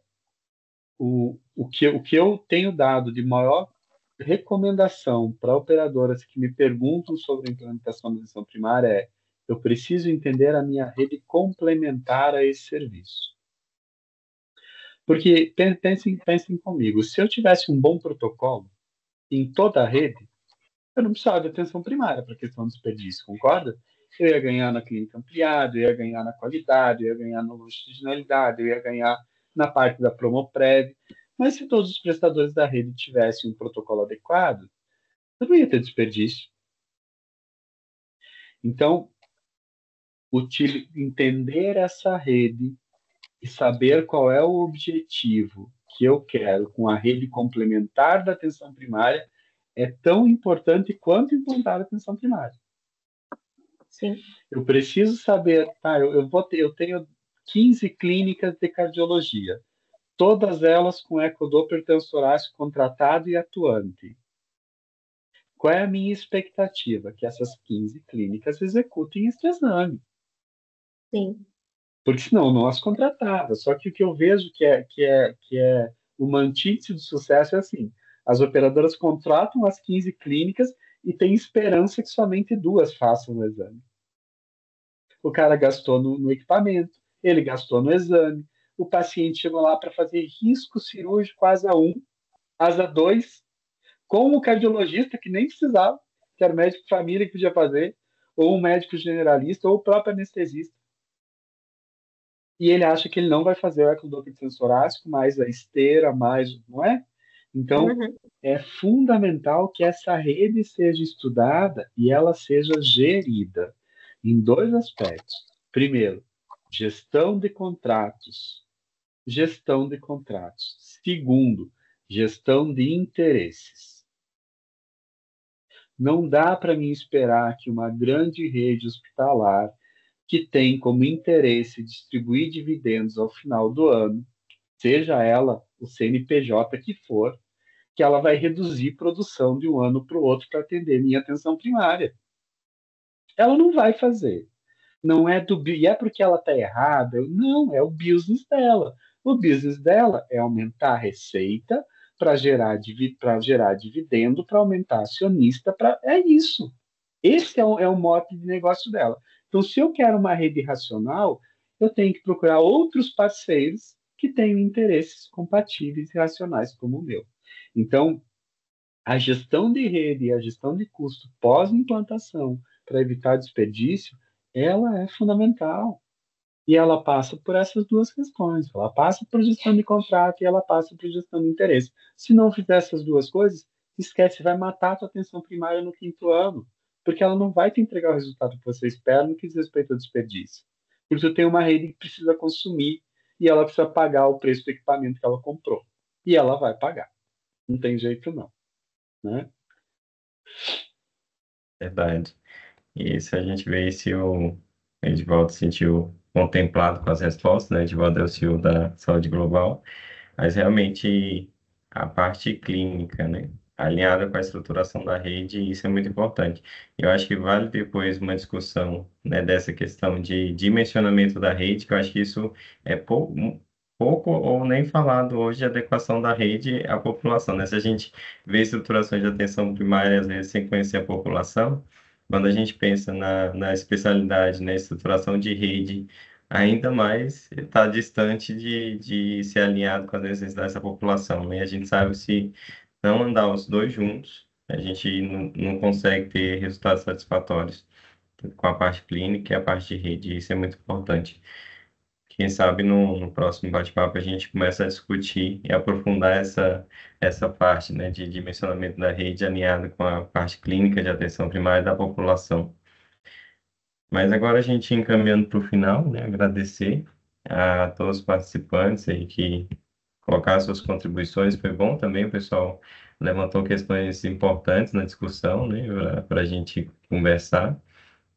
o que eu tenho dado de maior recomendação para operadoras que me perguntam sobre a implementação da atenção primária é: eu preciso entender a minha rede complementar a esse serviço. Porque pensem comigo, se eu tivesse um bom protocolo em toda a rede, eu não precisava de atenção primária para a questão do desperdício, concorda? Eu ia ganhar na clínica ampliada, eu ia ganhar na qualidade, eu ia ganhar na longitudinalidade, eu ia ganhar na parte da Promoprev. Mas se todos os prestadores da rede tivessem um protocolo adequado, eu não ia ter desperdício. Então, entender essa rede e saber qual é o objetivo que eu quero com a rede complementar da atenção primária é tão importante quanto implantar a atenção primária. Sim. Eu preciso saber, tá, eu tenho 15 clínicas de cardiologia, todas elas com ecodoppler tensorácico contratado e atuante. Qual é a minha expectativa? Que essas 15 clínicas executem este exame. Sim. Porque senão eu não as contratava. Só que o que eu vejo que é uma antítese de sucesso é assim: as operadoras contratam as 15 clínicas e têm esperança que somente 2 façam o exame. O cara gastou no equipamento, ele gastou no exame, o paciente chegou lá para fazer risco cirúrgico asa 1, asa 2, com o cardiologista que nem precisava, que era o médico de família que podia fazer, ou um médico generalista, ou o próprio anestesista. e ele acha que ele não vai fazer o ectodoto sensorásico, mais a esteira, mais, não é? Então, Uhum. é fundamental que essa rede seja estudada e ela seja gerida em dois aspectos. Primeiro, gestão de contratos. Gestão de contratos. Segundo, gestão de interesses. Não dá para mim esperar que uma grande rede hospitalar que tem como interesse distribuir dividendos ao final do ano, seja ela o CNPJ que for, que ela vai reduzir produção de um ano para o outro para atender minha atenção primária. Ela não vai fazer. Não é do e é porque ela está errada. Não, é o business dela. O business dela é aumentar a receita para gerar dividendo, para aumentar acionista, é isso. Esse é o mote de negócio dela. Então, se eu quero uma rede racional, eu tenho que procurar outros parceiros que tenham interesses compatíveis e racionais como o meu. Então, a gestão de rede e a gestão de custo pós-implantação para evitar desperdício, ela é fundamental. E ela passa por essas duas questões. Ela passa por gestão de contrato e ela passa por gestão de interesse. Se não fizer essas duas coisas, esquece, vai matar a tua atenção primária no quinto ano, porque ela não vai te entregar o resultado que você espera no que diz respeito ao desperdício. Porque tu tem uma rede que precisa consumir e ela precisa pagar o preço do equipamento que ela comprou. E ela vai pagar. Não tem jeito não, né? Verdade. E se a gente vê se o Edivaldo se sentiu contemplado com as respostas, né? Edivaldo é o CEO da Saúde Global, mas realmente a parte clínica, né? Alinhada com a estruturação da rede, isso é muito importante. Eu acho que vale depois uma discussão, né, dessa questão de dimensionamento da rede, que eu acho que isso é pouco ou nem falado hoje, de adequação da rede à população, né? Se a gente vê estruturações de atenção primária, às vezes, sem conhecer a população, quando a gente pensa na especialidade, na estruturação de rede, ainda mais está distante de ser alinhado com as necessidades da população, né? E a gente sabe se não andar os dois juntos, a gente não consegue ter resultados satisfatórios com a parte clínica e a parte de rede. Isso é muito importante. Quem sabe no próximo bate-papo a gente começa a discutir e aprofundar essa parte, né, de dimensionamento da rede alinhada com a parte clínica de atenção primária da população. Mas agora a gente encaminhando para o final, né, agradecer a todos os participantes aí que colocaram suas contribuições. Foi bom também, o pessoal levantou questões importantes na discussão, né, para a gente conversar.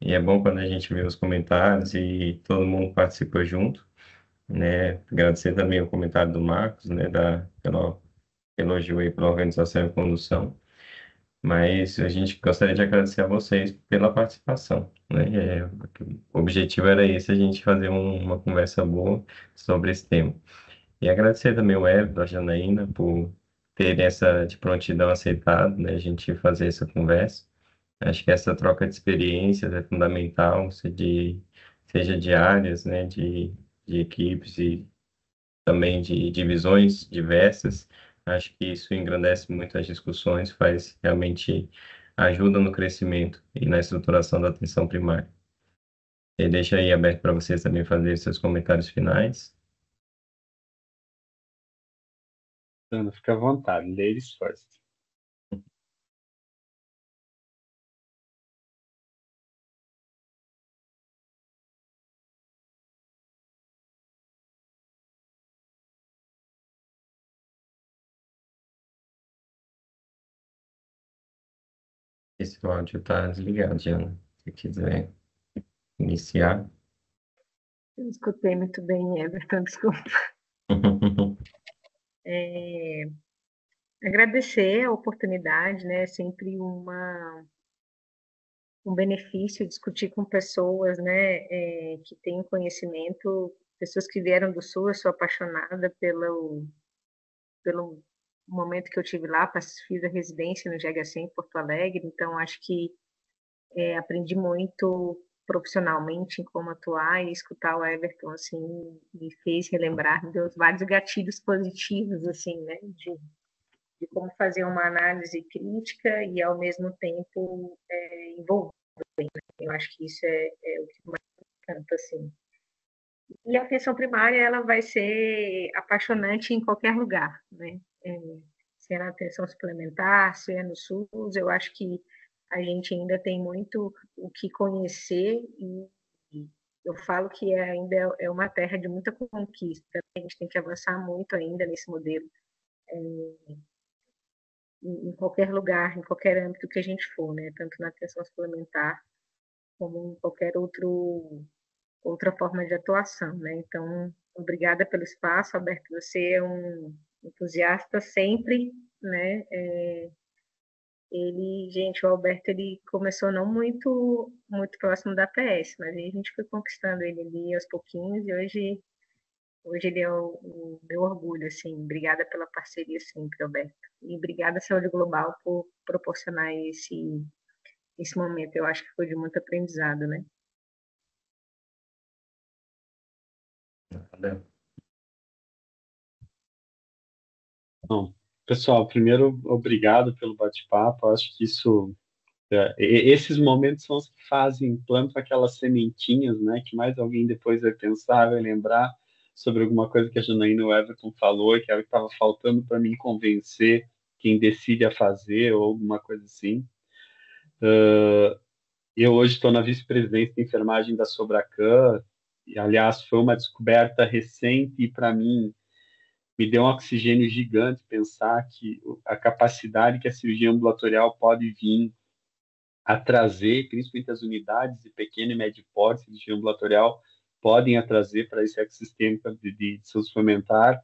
E é bom quando a gente vê os comentários e todo mundo participa junto, né? Agradecer também o comentário do Marcos, né, pelo elogio aí pela organização e condução. Mas a gente gostaria de agradecer a vocês pela participação, né? O objetivo era esse, a gente fazer uma conversa boa sobre esse tema. E agradecer também o Everton, a Janaína, por terem essa de prontidão aceitado, né? A gente fazer essa conversa. Acho que essa troca de experiências é fundamental, seja de áreas, né? De equipes e também de divisões diversas. Acho que isso engrandece muito as discussões, faz realmente ajuda no crescimento e na estruturação da atenção primária. E deixa aí aberto para vocês também fazerem seus comentários finais. Ana, fica à vontade. Ladies first. Esse áudio está desligado, Diana. Se quiser iniciar. Eu escutei muito bem, Everton, desculpa. Agradecer a oportunidade, né? É sempre um benefício discutir com pessoas, né? Que têm conhecimento, pessoas que vieram do Sul. Eu sou apaixonada pelo momento que eu tive lá, fiz a residência no GHC em Porto Alegre, então acho que aprendi muito profissionalmente em como atuar, e escutar o Everton assim me fez relembrar, me deu vários gatilhos positivos assim, né, de como fazer uma análise crítica e ao mesmo tempo envolver. Eu acho que isso é o que mais me encanta assim. E a atenção primária, ela vai ser apaixonante em qualquer lugar, né? Se é na atenção suplementar, se é no SUS, eu acho que a gente ainda tem muito o que conhecer e eu falo que ainda é uma terra de muita conquista. A gente tem que avançar muito ainda nesse modelo, em qualquer lugar, em qualquer âmbito que a gente for, né? Tanto na atenção suplementar como em qualquer outra forma de atuação, né? Então, obrigada pelo espaço, Alberto. Você é um entusiasta sempre, né? Gente, o Alberto, ele começou não muito próximo da PS, mas aí a gente foi conquistando ele ali aos pouquinhos e hoje ele é o meu orgulho, assim. Obrigada pela parceria sempre, Alberto. E obrigada, Saúde Global, por proporcionar esse momento. Eu acho que foi de muito aprendizado, né? Nada. Bom, pessoal, primeiro, obrigado pelo bate-papo. Acho que esses momentos são os que fazem, plantam aquelas sementinhas, né? Que mais alguém depois vai pensar, vai lembrar sobre alguma coisa que a Janaína e o Everton falou, que era o que estava faltando para mim convencer quem decide a fazer ou alguma coisa assim. Eu hoje estou na vice-presidência de enfermagem da Sobracan, e, aliás, foi uma descoberta recente e, para mim, me deu um oxigênio gigante pensar que a capacidade que a cirurgia ambulatorial pode vir a trazer, principalmente as unidades de pequeno e médio porte, cirurgia ambulatorial, podem a trazer para esse ecossistema de saúde suplementar,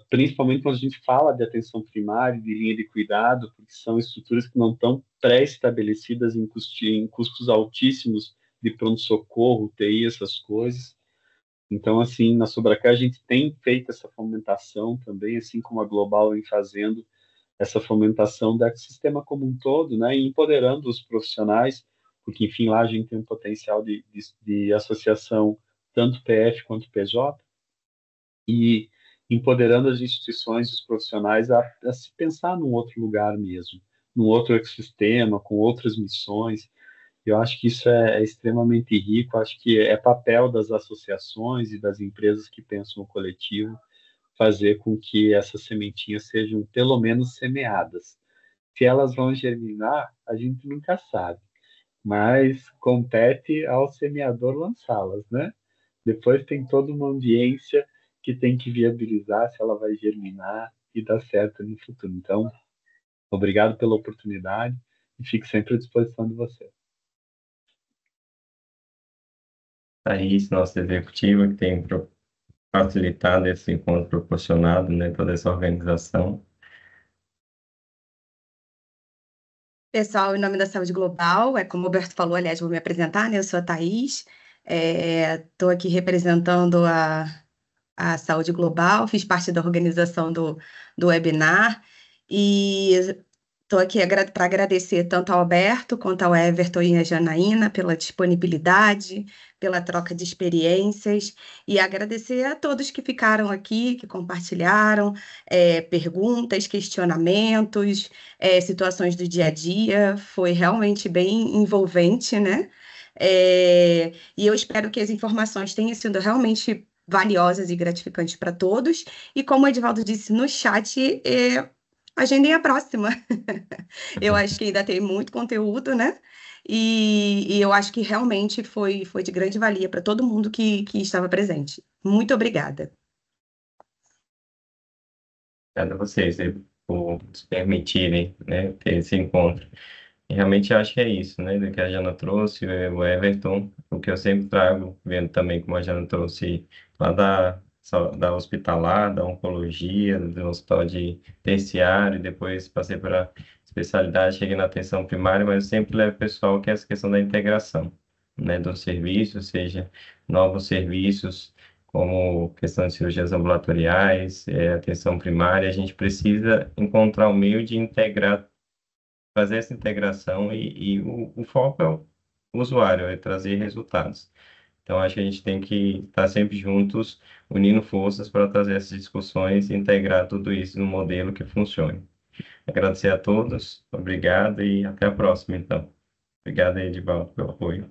principalmente quando a gente fala de atenção primária, de linha de cuidado, porque são estruturas que não estão pré-estabelecidas em custos altíssimos de pronto-socorro, UTI, essas coisas. Então, assim, na Sobracá a gente tem feito essa fomentação também, assim como a Global vem fazendo essa fomentação do ecossistema como um todo, né, e empoderando os profissionais, porque, enfim, lá a gente tem um potencial de associação tanto PF quanto PJ, e empoderando as instituições e os profissionais a se pensar num outro lugar mesmo, num outro ecossistema, com outras missões. Eu acho que isso é extremamente rico, acho que é papel das associações e das empresas que pensam no coletivo fazer com que essas sementinhas sejam pelo menos semeadas. Se elas vão germinar, a gente nunca sabe, mas compete ao semeador lançá-las, né? Depois tem toda uma ambiência que tem que viabilizar se ela vai germinar e dar certo no futuro. Então, obrigado pela oportunidade e fico sempre à disposição de você. Thaís, nossa executiva, que tem facilitado esse encontro proporcionado, né, toda essa organização. Pessoal, em nome da Saúde Global, como o Roberto falou, aliás, vou me apresentar, né? Eu sou a Thaís, estou aqui representando a Saúde Global, fiz parte da organização do webinar e estou aqui para agradecer tanto ao Alberto quanto ao Everton e à Janaína pela disponibilidade, pela troca de experiências e agradecer a todos que ficaram aqui, que compartilharam perguntas, questionamentos, situações do dia a dia. Foi realmente bem envolvente, né? E eu espero que as informações tenham sido realmente valiosas e gratificantes para todos. E como o Edivaldo disse no chat, agendem a próxima. Eu acho que ainda tem muito conteúdo, né? E eu acho que realmente foi de grande valia para todo mundo que estava presente. Muito obrigada. Obrigado a vocês, por nos permitirem, né, ter esse encontro. E realmente acho que é isso, né, do que a Jana trouxe, o Everton, o que eu sempre trago, vendo também como a Jana trouxe lá da hospitalar, da oncologia, do hospital de terciário, e depois passei para especialidade, cheguei na atenção primária, mas eu sempre levo pessoal que é essa questão da integração, né, dos serviços, seja novos serviços, como questão de cirurgias ambulatoriais, atenção primária, a gente precisa encontrar um meio de integrar, fazer essa integração e o foco é o usuário, é trazer resultados. Então, acho que a gente tem que estar sempre juntos, unindo forças para trazer essas discussões e integrar tudo isso num modelo que funcione. Agradecer a todos, obrigado e até a próxima, então. Obrigado, Edivaldo, pelo apoio.